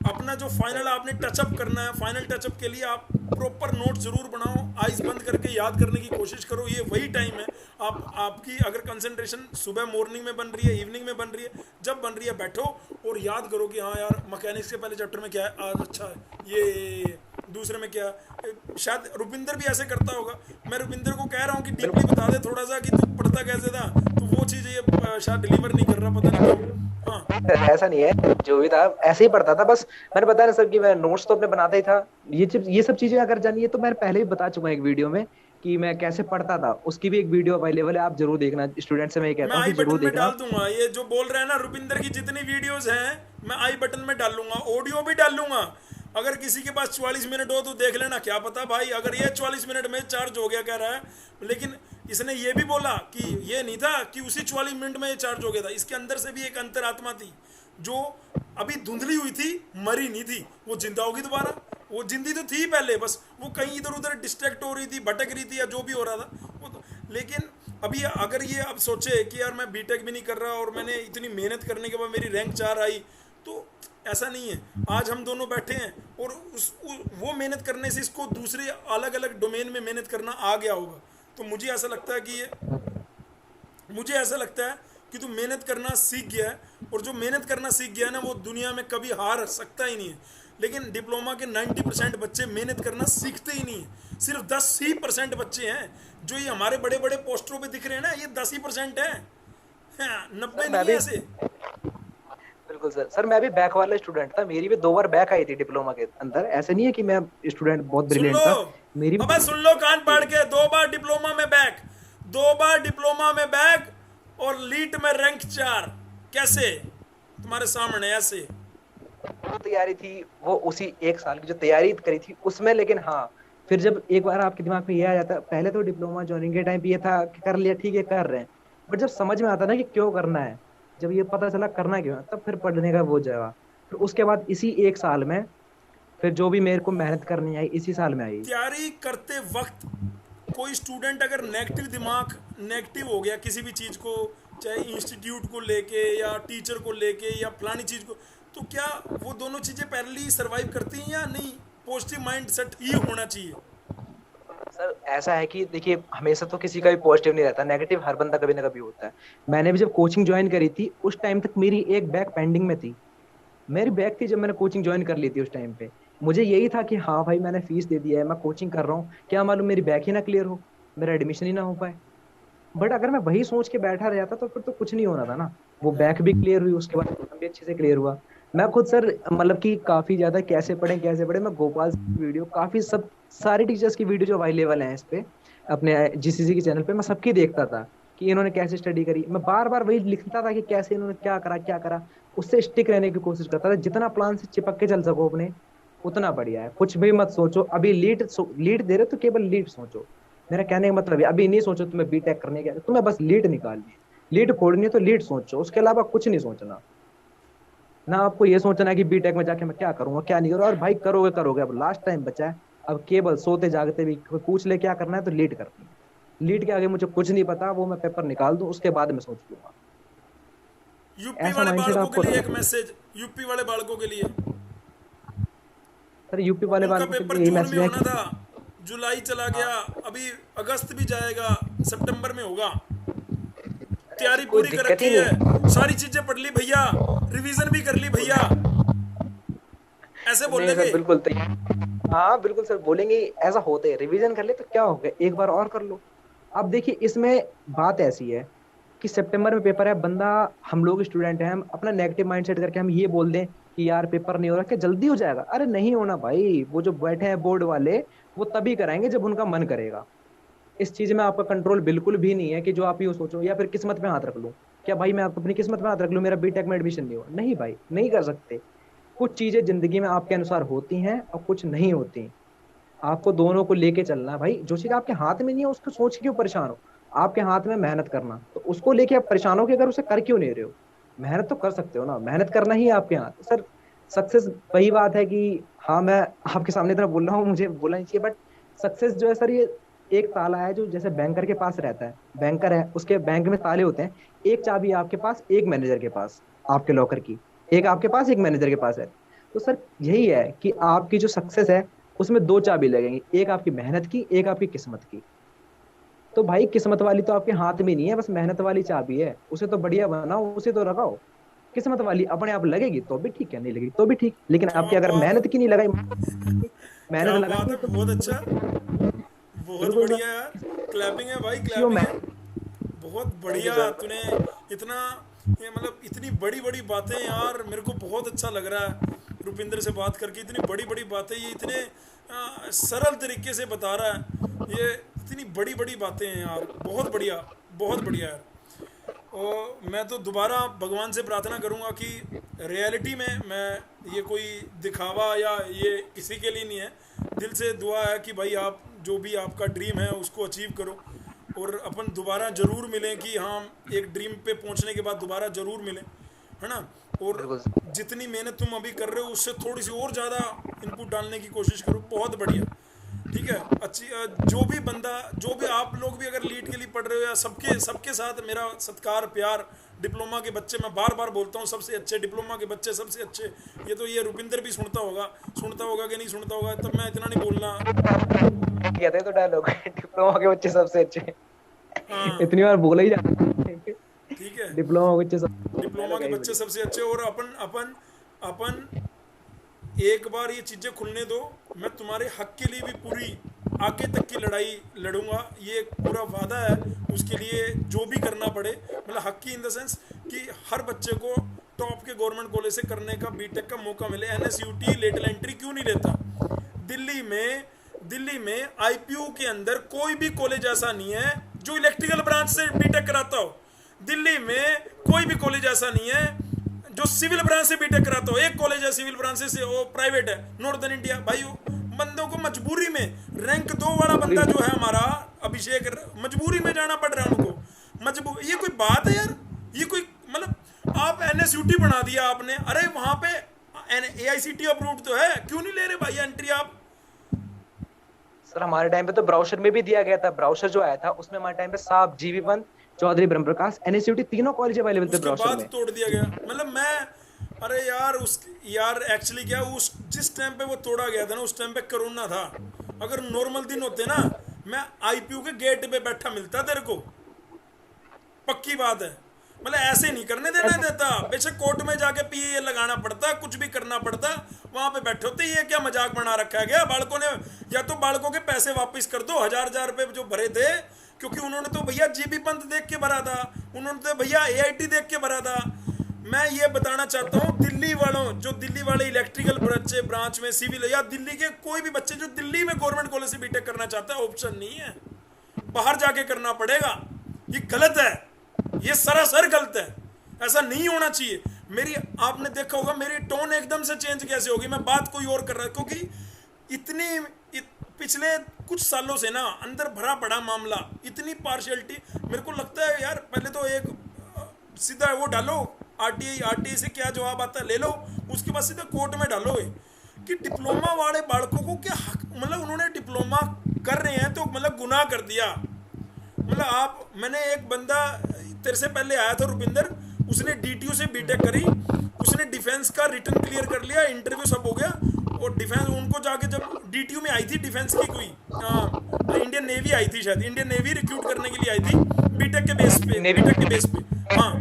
अपना जो फाइनल आपने टचअप करना है, फाइनल टचअप के लिए आप प्रॉपर नोट जरूर बनाओ, आइज बंद करके याद करने की कोशिश करो। ये वही टाइम है, आपकी अगर कंसंट्रेशन सुबह मॉर्निंग में बन रही है, इवनिंग में बन रही है, जब बन रही है बैठो और याद करो कि हाँ यार मैकेनिक्स के पहले चैप्टर में क्या है आज, अच्छा है ये दूसरे में क्या है। शायद रुपिंदर भी ऐसे करता होगा, मैं रुपिंदर को कह रहा हूँ कि डीपली बता दे थोड़ा सा कि तू पढ़ता कैसे था, तो वो चीज़ ये शायद डिलीवर नहीं कर रहा, पता नहीं क्यों। हाँ ऐसा नहीं है, जो भी था ऐसे ही पढ़ता था, बस मैंने बताया ना सर कि मैं नोट्स तो अपने बनाता ही था। ये सब चीजें अगर जानिए तो मैंने पहले भी बता चुका हूँ एक वीडियो में कि मैं कैसे पढ़ता था, उसकी भी एक वीडियो अवेलेबल है, आप जरूर देखना। स्टूडेंट से मैं ये मैं कहता हूँ आई कि बटन जरूर में डाल देखना। दूंगा, ये जो बोल रहे हैं ना रुपिंदर की जितनी वीडियोस हैं मैं आई बटन में डाल लूंगा, ऑडियो भी डाल लूंगा। अगर किसी के पास 44 मिनट हो तो देख लेना, क्या पता भाई अगर ये 44 मिनट में चार्ज हो गया कह रहा है, लेकिन इसने ये भी बोला कि ये नहीं था कि उसी 44 मिनट में ये चार्ज हो गया था, इसके अंदर से भी एक अंतरात्मा थी जो अभी धुंधली हुई थी, मरी नहीं थी, वो जिंदा होगी दोबारा। वो जिंदी तो थी पहले, बस वो कहीं इधर उधर डिस्ट्रैक्ट हो रही थी, भटक रही थी या जो भी हो रहा था वो तो। लेकिन अभी अगर ये अब सोचे कि यार मैं बीटेक भी नहीं कर रहा और मैंने इतनी मेहनत करने के बाद मेरी रैंक 4 आई, तो ऐसा नहीं है। आज हम दोनों बैठे हैं और वो मेहनत करने से इसको दूसरे अलग अलग डोमेन में मेहनत करना आ गया होगा। तो मुझे ऐसा लगता है कि ये मुझे ऐसा लगता है कि तू मेहनत करना सीख गया है, और जो मेहनत करना सीख गया है ना वो दुनिया में कभी हार सकता ही नहीं है। लेकिन डिप्लोमा के 90% बच्चे मेहनत करना सीखते ही नहीं है, सिर्फ 10% बच्चे हैं जो ये हमारे बड़े बड़े पोस्टरों पे दिख रहे हैं ना, ये 10% है, हाँ, 90 सर नहीं मैं है भी ऐसे। बिल्कुल सर मैं भी बैक वाला स्टूडेंट था, मेरी भी 2 बार बैक आई थी डिप्लोमा के अंदर। ऐसे नहीं है कि मैं स्टूडेंट बहुत सुन ब्रिलियंट लो, था, मेरी अबे भी। सुन लो कान पाड़ के, 2 बार डिप्लोमा में बैक, 2 बार डिप्लोमा में बैक और लीट में रैंक 4, कैसे तुम्हारे सामने ऐसे। जो तैयारी थी वो उसी एक साल की जो तैयारी करी थी उसमें, लेकिन हाँ फिर जब एक बार आपके दिमाग में ये आ जाता, पहले तो डिप्लोमा ज्वाइनिंग के टाइम पे ये था कि कर लिया ठीक है कर रहे हैं, बट जब समझ में आता ना कि क्यों करना है, जब ये पता चला करना क्यों है, तब फिर पढ़ने का वो जगह। फिर उसके बाद इसी एक साल में फिर जो भी मेरे को मेहनत करनी आई इसी साल में आई। तैयारी करते वक्त कोई स्टूडेंट अगर नेगेटिव दिमाग नेगेटिव हो गया किसी भी चीज़ को, चाहे इंस्टीट्यूट को लेके या टीचर को लेके या फलानी चीज़ को, तो क्या वो दोनों चीज़ें पैरेलली सर्वाइव करती हैं या नहीं? पॉजिटिव माइंड सेट ही होना चाहिए। सर ऐसा है कि देखिए हमेशा तो किसी का भी पॉजिटिव नहीं रहता, नेगेटिव हर बंदा कभी ना कभी होता है। मैंने भी जब कोचिंग ज्वाइन करी थी उस टाइम तक मेरी एक बैक पेंडिंग में थी, मेरी बैक थी जब मैंने कोचिंग ज्वाइन कर ली थी। उस टाइम पे मुझे यही था कि हाँ भाई मैंने फीस दे दिया है, मैं कोचिंग कर रहा हूँ, क्या मालूम मेरी बैक ही ना क्लियर हो, मेरा एडमिशन ही ना हो पाए। बट अगर मैं वही सोच के बैठा रहता तो फिर तो कुछ नहीं होना था ना। वो बैक भी क्लियर हुई, उसके बाद एग्जाम भी अच्छे से क्लियर हुआ। मैं खुद सर मतलब कि काफी ज्यादा कैसे पढ़े मैं गोपाल की वीडियो, काफी सब सारे टीचर्स की वीडियो जो अवेलेबल है इस पे अपने जीसीसी के चैनल पे, मैं सबकी देखता था कि इन्होंने कैसे स्टडी करी। मैं बार बार वही लिखता था कि कैसे इन्होंने क्या करा, उससे स्टिक रहने की कोशिश करता था। जितना प्लान से चिपक के चल सको अपने उतना बढ़िया है। कुछ भी मत सोचो, अभी लीड दे रहे तो केवल लीड सोचो। मेरा कहने का मतलब है अभी नहीं सोचो तुम्हें बीटेक करने का, तुम्हें बस लीड निकालनी है, लीड फोड़नी है तो लीड सोचो, उसके अलावा कुछ नहीं सोचना। ना आपको ये सोचना है कि बीटेक में जाके मैं क्या करूंगा क्या नहीं करूंगा, और भाई करोगे करोगे, अब लास्ट टाइम बचा है। अब केवल सोते जागते भी कोई पूछ ले क्या करना है तो लीड करनी है। लीड के आगे मुझे कुछ नहीं पता, वो मैं पेपर निकाल दूं उसके बाद में सोच लूंगा। यूपी ऐसा वाले माइंडसेट बालकों आपको के लिए रखना एक है। मैसेज, यूपी वाले बालकों के लिए, सर यूपी वाले उनका वालों के पेपर लिए यही जून में मैसेज है होना कि था, जुलाई चला गया, अभी अगस्त भी जाएगा, सितंबर में होगा। ऐसी तैयारी कोई पूरी कर दिक्कत ही रखी नहीं है। है, सारी चीजें पढ़ ली भैया, रिवीजन भी कर ली भैया, ऐसे नहीं सर बोलेंगे। बिल्कुल तैयार, हाँ बिल्कुल सर बोलेंगे। ऐसा होता है, रिवीजन कर ले तो क्या हो गया, एक बार और कर लो। अब देखिए इसमें बात ऐसी है कि सितंबर में पेपर है, बंदा हम लोग स्टूडेंट हैं, हम अपना नेगेटिव माइंडसेट करके हम ये बोल दें कि यार पेपर नहीं हो रहा, क्या जल्दी हो जाएगा? अरे नहीं होना भाई, वो जो बैठे हैं बोर्ड वाले वो तभी कराएंगे जब उनका मन करेगा। इस चीज में आपका कंट्रोल बिल्कुल भी नहीं है कि जो आप यूं सोचो या फिर किस्मत में हाथ रख लूं। क्या भाई मैं अपनी किस्मत में हाथ रख लूं मेरा बीटेक में एडमिशन नहीं हुआ? नहीं भाई, नहीं कर सकते। कुछ चीजें जिंदगी में आपके अनुसार होती हैं और कुछ नहीं होती। आपको दोनों को लेके चलना है भाई। जो चीज आपके हाथ में नहीं है उसको सोच के क्यों परेशान हो? आपके हाथ में मेहनत करना, तो उसको लेके आप परेशान हो कि अगर उसे कर क्यों नहीं रहे हो? मेहनत तो कर सकते हो ना, मेहनत करना ही है आपके हाथ सर। सक्सेस वही बात है कि हाँ मैं आपके सामने इतना बोल रहा हूँ, मुझे बोलना नहीं चाहिए, बट सक्सेस जो है सर ये एक ताला है जो जैसे बैंकर के पास रहता है। बैंकर है, उसके बैंक में ताले होते हैं, एक चाबी आपके पास एक मैनेजर के पास, आपके लॉकर की एक आपके पास एक मैनेजर के पास है। तो सर यही है कि आपकी जो सक्सेस है उसमें दो चाबी लगेंगी, एक आपकी मेहनत की, एक आपकी किस्मत की। तो भाई किस्मत वाली तो आपके हाथ में नहीं है, बस मेहनत वाली चाबी है, उसे तो बढ़िया बनाओ, उसे तो लगाओ। किस्मत वाली अपने आप लगेगी तो भी ठीक है, नहीं लगेगी तो भी ठीक, लेकिन क्या आपकी अगर बात मेहनत है, की नहीं लगाई, मेहनत क्या बात लगाएंगे है, तो बहुत अच्छा, बहुत बिल्कुल बढ़िया सर। यार। क्लैपिंग है भाई, किसी को क्लैपिंग है। मेहनत। बहुत थैंक यू बढ़िया सर। तूने इतना, ये मतलब इतनी बड़ी बड़ी बातें यार, मेरे को बहुत अच्छा लग रहा है रुपिंदर से बात करके। इतनी बड़ी बड़ी बातें ये इतने सरल तरीके से बता रहा है, ये इतनी बड़ी बड़ी बातें हैं यार, बहुत बढ़िया, बहुत बढ़िया यार। और मैं तो दोबारा भगवान से प्रार्थना करूंगा कि रियलिटी में मैं, ये कोई दिखावा या ये किसी के लिए नहीं है, दिल से दुआ है कि भाई आप जो भी आपका ड्रीम है उसको अचीव करो, और अपन दोबारा ज़रूर मिलें, कि हम एक ड्रीम पे पहुंचने के बाद दोबारा ज़रूर मिलें, है ना। और बिल्कुल जितनी मेहनत तुम अभी कर रहे हो उससे थोड़ी सी और ज़्यादा इनपुट डालने की कोशिश करो, बहुत बढ़िया। ठीक है, अच्छी जो भी बंदा, जो भी आप लोग भी अगर लीड के लिए पढ़ रहे हो, या सबके सबके साथ मेरा सत्कार प्यार। डिप्लोमा के बच्चे, मैं बार बार बोलता हूँ, सबसे अच्छे डिप्लोमा के बच्चे सबसे अच्छे। ये तो ये रुपिंदर भी सुनता होगा कि नहीं सुनता होगा, तब मैं इतना नहीं बोलना। कहते हैं तो डायलॉग डिप्लोमा के बच्चे सबसे अच्छे। हाँ, इतनी बार बोला ही जाता है। ठीक है, डिप्लोमा के बच्चे सब डिप्लोमा डायलॉग के है ही बच्चे बढ़िया। सबसे अच्छे। और अपन अपन अपन एक बार ये चीज़ें खुलने दो, मैं तुम्हारे हक के लिए भी पूरी आगे तक की लड़ाई लड़ूंगा, ये एक पूरा वादा है। उसके लिए जो भी करना पड़े, मतलब हक की इन द सेंस कि हर बच्चे को टॉप के गवर्नमेंट कॉलेज से करने का, बीटेक का मौका मिले। एनएसयूटी लेटल एंट्री क्यों नहीं लेता? दिल्ली में दिल्ली में आईपीयू के अंदर कोई भी कॉलेज ऐसा नहीं है जो इलेक्ट्रिकल ब्रांच से बीटेक कराता हो। दिल्ली में कोई भी कॉलेज ऐसा नहीं है जो सिविल ब्रांच से बीटेक कराता हो। एक कॉलेज है सिविल ब्रांच से, वो प्राइवेट है, नॉर्दर्न इंडिया। भाई बंदों को मजबूरी में, रैंक 2 वाला बंदा जो है हमारा अभिषेक, मजबूरी में जाना पड़ रहा है उनको। मजबूर, ये कोई बात है यार? ये कोई मतलब, आप एनएसयूटी बना दिया आपने, अरे वहां पे एआईसीटी अप्रूव्ड तो है, क्यों नहीं ले रहे भाई एंट्री आप? सर हमारे टाइम पे तो ब्राउशर में भी दिया गया था, ब्राउशर जो आया था उसमें हमारे टाइम पे साहब जीवी1, चौधरी ब्रह्मप्रकाश, एनएसयूटी तीनों कॉलेज अवेलेबल थे उसके ब्राउशर बाद में। तोड़ दिया गया, मतलब मैं, अरे यार उस, यार एक्चुअली क्या, उस जिस टाइम पे वो तोड़ा गया था ना, उस टाइम पे कोरोना था। अगर नॉर्मल दिन होते ना, मैं आईपीयू के गेट पे बैठा मिलता तेरे को, पक्की बात है। मतलब ऐसे नहीं करने देना देता, बेशक कोर्ट में जाके पीए लगाना पड़ता, कुछ भी करना पड़ता, वहां पे बैठे होते। ये क्या मजाक बना रखा है क्या बालकों ने? या तो बालकों के पैसे वापस कर दो, हजार रुपए जो भरे थे, क्योंकि उन्होंने तो भैया जीबी पंत देख के भरा था, उन्होंने तो भैया एआईटी देख के भरा था। मैं ये बताना चाहता हूँ दिल्ली वालों, जो दिल्ली वाले इलेक्ट्रिकल बच्चे ब्रांच में सिविल, या दिल्ली के कोई भी बच्चे जो दिल्ली में गवर्नमेंट कॉलेज से बीटेक करना चाहता है, ऑप्शन नहीं है, बाहर जाके करना पड़ेगा। ये गलत है, ये सरासर गलत है, ऐसा नहीं होना चाहिए। मेरी, आपने देखा होगा मेरी टोन एकदम से चेंज कैसे होगी, मैं बात कोई और कर रहा, क्योंकि पिछले कुछ सालों से ना अंदर भरा पड़ा मामला, इतनी पार्शियलिटी। मेरे को लगता है यार, पहले तो एक सीधा वो डालो, आरटीआई से क्या जवाब आता है ले लो, उसके बाद सीधा कोर्ट में डालो कि डिप्लोमा वाले बालकों को क्या हक, मतलब उन्होंने डिप्लोमा कर रहे हैं तो मतलब गुनाह कर दिया। मतलब आप, मैंने एक बंदा तेरे से पहले आया था रुपिंदर, उसने डीटीयू से बीटेक करी, उसने डिफेंस का रिटर्न क्लियर कर लिया, इंटरव्यू सब हो गया, और डिफेंस उनको जाके, जब डीटीयू में आई थी डिफेंस की कोई, इंडियन नेवी आई थी शायद, इंडियन नेवी रिक्रूट करने के लिए आई थी बीटेक के बेस पे, बीटेक के बेस पे। हाँ,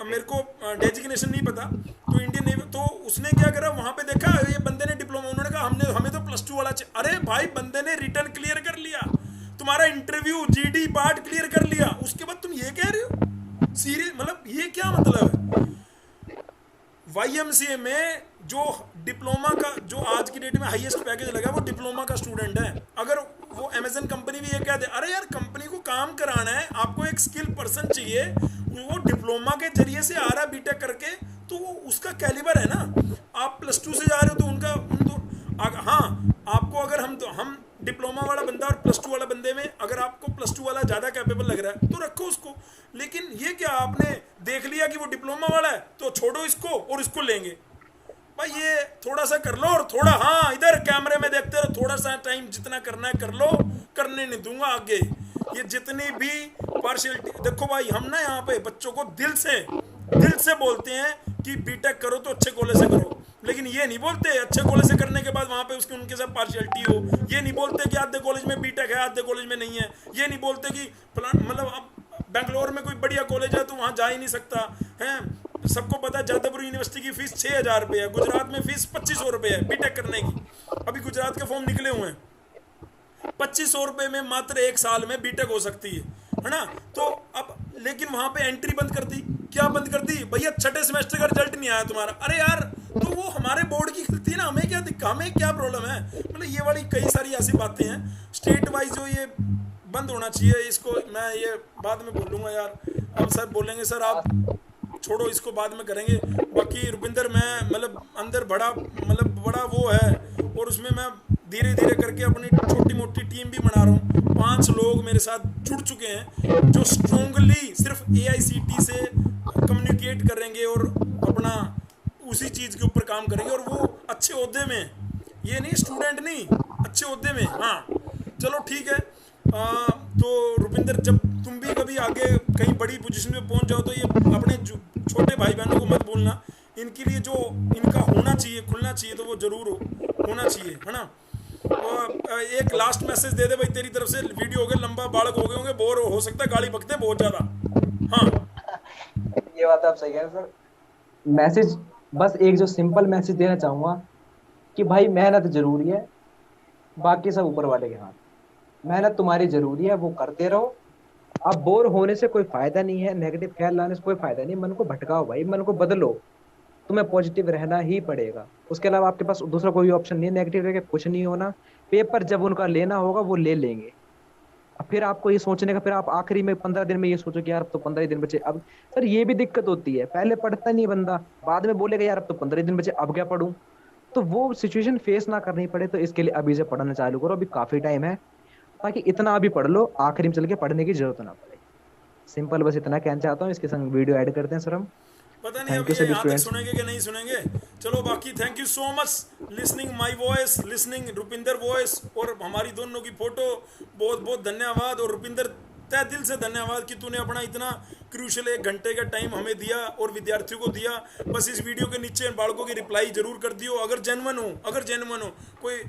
मेरे को डेजिग्नेशन नहीं पता, तो इंडियन नेवी, तो उसने क्या करा, वहां पे देखा ये बंदे ने डिप्लोमा, उन्होंने कहा हमें तो +2 वाला चाहिए। अरे भाई बंदे ने रिटर्न क्लियर कर लिया, तुम्हारा इंटरव्यू जीडी पार्ट क्लियर कर लिया, उसके बाद तुम ये कह रहे हो? सीरियस, मतलब ये क्या मतलब है? वाईएमसीए में जो डिप्लोमा का, जो आज की डेट में हाईएस्ट पैकेज लगा, वो डिप्लोमा का स्टूडेंट है। अगर वो अमेजन कंपनी भी ये कह दे, अरे यार कंपनी को काम कराना है, आपको एक स्किल पर्सन चाहिए, वो डिप्लोमा के जरिए से आ रहा है बीटेक करके, तो वो उसका कैलिबर है ना। आप +2 से जा रहे हो तो उनका हाँ, आपको अगर हम डिप्लोमा वाला बंदा और +2 वाला बंदे में, अगर आपको +2 वाला ज़्यादा कैपेबल लग रहा है तो रखो उसको। लेकिन ये क्या, आपने देख लिया कि वो डिप्लोमा वाला है तो छोड़ो इसको और इसको लेंगे? भाई ये थोड़ा सा कर लो, और थोड़ा, हाँ इधर कैमरे में देखते रहो, थोड़ा सा टाइम जितना करना है कर लो, करने नहीं दूंगा आगे। ये जितनी भी पार्शियलिटी, देखो भाई हम ना यहाँ पे बच्चों को दिल से बोलते हैं कि बीटेक करो तो अच्छे कॉलेज से करो, लेकिन ये नहीं बोलते अच्छे कॉलेज से करने के बाद वहाँ पे उसके उनके साथ पार्शियलिटी हो। ये नहीं बोलते कि आधे कॉलेज में बीटेक है, आधे कॉलेज में नहीं है। ये नहीं बोलते कि मतलब अब बेंगलोर में कोई बढ़िया कॉलेज है तो वहाँ जा ही नहीं सकता है। सबको पता है जादवपुर यूनिवर्सिटी की फीस 6,000 रुपये है, गुजरात में फीस 2500 रुपये है बीटेक करने की। अभी गुजरात के फॉर्म निकले हुए हैं, 2500 रुपये में मात्र 1 साल में बीटेक हो सकती है ना। तो अब लेकिन वहां पे एंट्री बंद कर दी। क्या बंद कर दी? भैया छठे सेमेस्टर का रिजल्ट नहीं आया तुम्हारा। अरे यार, तो वो हमारे बोर्ड की गलती है ना, हमें क्या दिक्कत, हमें क्या प्रॉब्लम है? मतलब ये वाली कई सारी ऐसी बातें हैं स्टेट वाइज जो ये बंद होना चाहिए। इसको मैं ये बाद में बोलूँगा यार, अब सर बोलेंगे सर आप छोड़ो इसको बाद में करेंगे। बाकी रुपिंदर मैं मतलब अंदर बड़ा वो है, और उसमें मैं धीरे धीरे करके अपनी छोटी मोटी टीम भी बना रहा हूँ। 5 लोग मेरे साथ जुड़ चुके हैं जो स्ट्रोंगली सिर्फ AICT से कम्युनिकेट करेंगे और अपना उसी चीज़ के ऊपर काम करेंगे, और वो अच्छे ओहदे में, ये नहीं स्टूडेंट नहीं, अच्छे ओहदे में। हाँ चलो ठीक है। तो रुपिंदर, जब तुम भी कभी आगे कहीं बड़ी पोजीशन पे पहुंच जाओ तो ये अपने छोटे भाई बहनों को मत भूलना। इनके लिए जो इनका होना चाहिए, खुलना चाहिए, तो वो जरूर होना चाहिए, है ना। और एक लास्ट मैसेज दे दे भाई तेरी तरफ से। वीडियो हो गया लंबा, बालक हो गए होंगे, बोर हो सकता है, गाली बकते बहुत ज़्यादा। हाँ ये बात आप सही कह रहे हैं सर। मैसेज, बस एक जो सिंपल मैसेज देना चाहूंगा कि भाई मेहनत जरूरी है, बाकी सब ऊपर वाले के हाथ। मेहनत तुम्हारी जरूरी है, वो करते रहो। अब बोर होने से कोई फायदा नहीं है, नेगेटिव ख्याल लाने से कोई फायदा नहीं। मन को भटकाओ भाई, मन को बदलो, तुम्हें पॉजिटिव रहना ही पड़ेगा। उसके अलावा आपके पास दूसरा कोई ऑप्शन नहीं है। नेगेटिव रह के कुछ नहीं होना। पेपर जब उनका लेना होगा वो ले लेंगे। अब फिर आपको ये सोचने का, फिर आप आखिरी में 15 दिन में ये सोचो कि यार अब तो 15 ही दिन बचे। अब सर ये भी दिक्कत होती है, पहले पढ़ता नहीं बंदा, बाद में बोलेगा यार अब तो 15 दिन बचे, अब क्या पढ़ूं। तो वो सिचुएशन फेस ना करनी पड़े, तो इसके लिए अभी से पढ़ना चालू करो। अभी काफी टाइम है, ताकि इतना अभी पढ़ लो, आखिरी में चल के पढ़ने की जरूरत ना पड़े। सिंपल बस इतना कहना चाहता हूँ। इसके संग वीडियो ऐड करते हैं सर हम। पता नहीं अब थैंक यू ये सभी यहाँ तक स्टूडेंट्स। सुनेंगे कि नहीं सुनेंगे। चलो बाकी thank you so much listening my voice, listening Rupinder voice, और हमारी दोनों की फोटो। बहुत बहुत धन्यवाद। और रुपिंदर तहे दिल से धन्यवाद कि तूने अपना इतना क्रूशल 1 घंटे का टाइम हमें दिया और विद्यार्थियों को दिया। बस इस वीडियो के नीचे बालकों की रिप्लाई जरूर कर दियो, अगर जेन्युइन हो, अगर जेन्युइन हो। कोई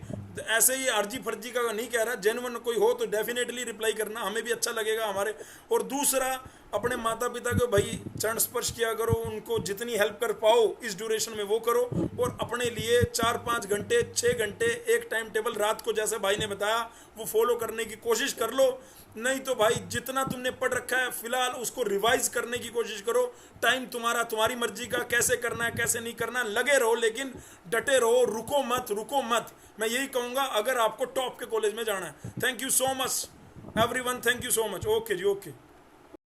ऐसे ही अर्जी फर्जी का नहीं कह रहा, जेन्युइन कोई हो तो डेफिनेटली रिप्लाई करना, हमें भी अच्छा लगेगा हमारे। और दूसरा, अपने माता पिता को भाई चरण स्पर्श किया करो, उनको जितनी हेल्प कर पाओ इस ड्यूरेशन में वो करो। और अपने लिए 4-5 घंटे 6 घंटे एक टाइम टेबल रात को जैसे भाई ने बताया वो फॉलो करने की कोशिश कर लो। नहीं तो भाई जितना तुमने पढ़ रखा है फिलहाल उसको रिवाइज करने की कोशिश करो। टाइम तुम्हारा, तुम्हारी मर्जी का, कैसे करना है कैसे नहीं करना, लगे रहो, लेकिन डटे रहो, रुको मत, रुको मत। मैं यही कहूँगा अगर आपको टॉप के कॉलेज में जाना है। Thank you so much everyone, thank you so much. Okay जी, ओके।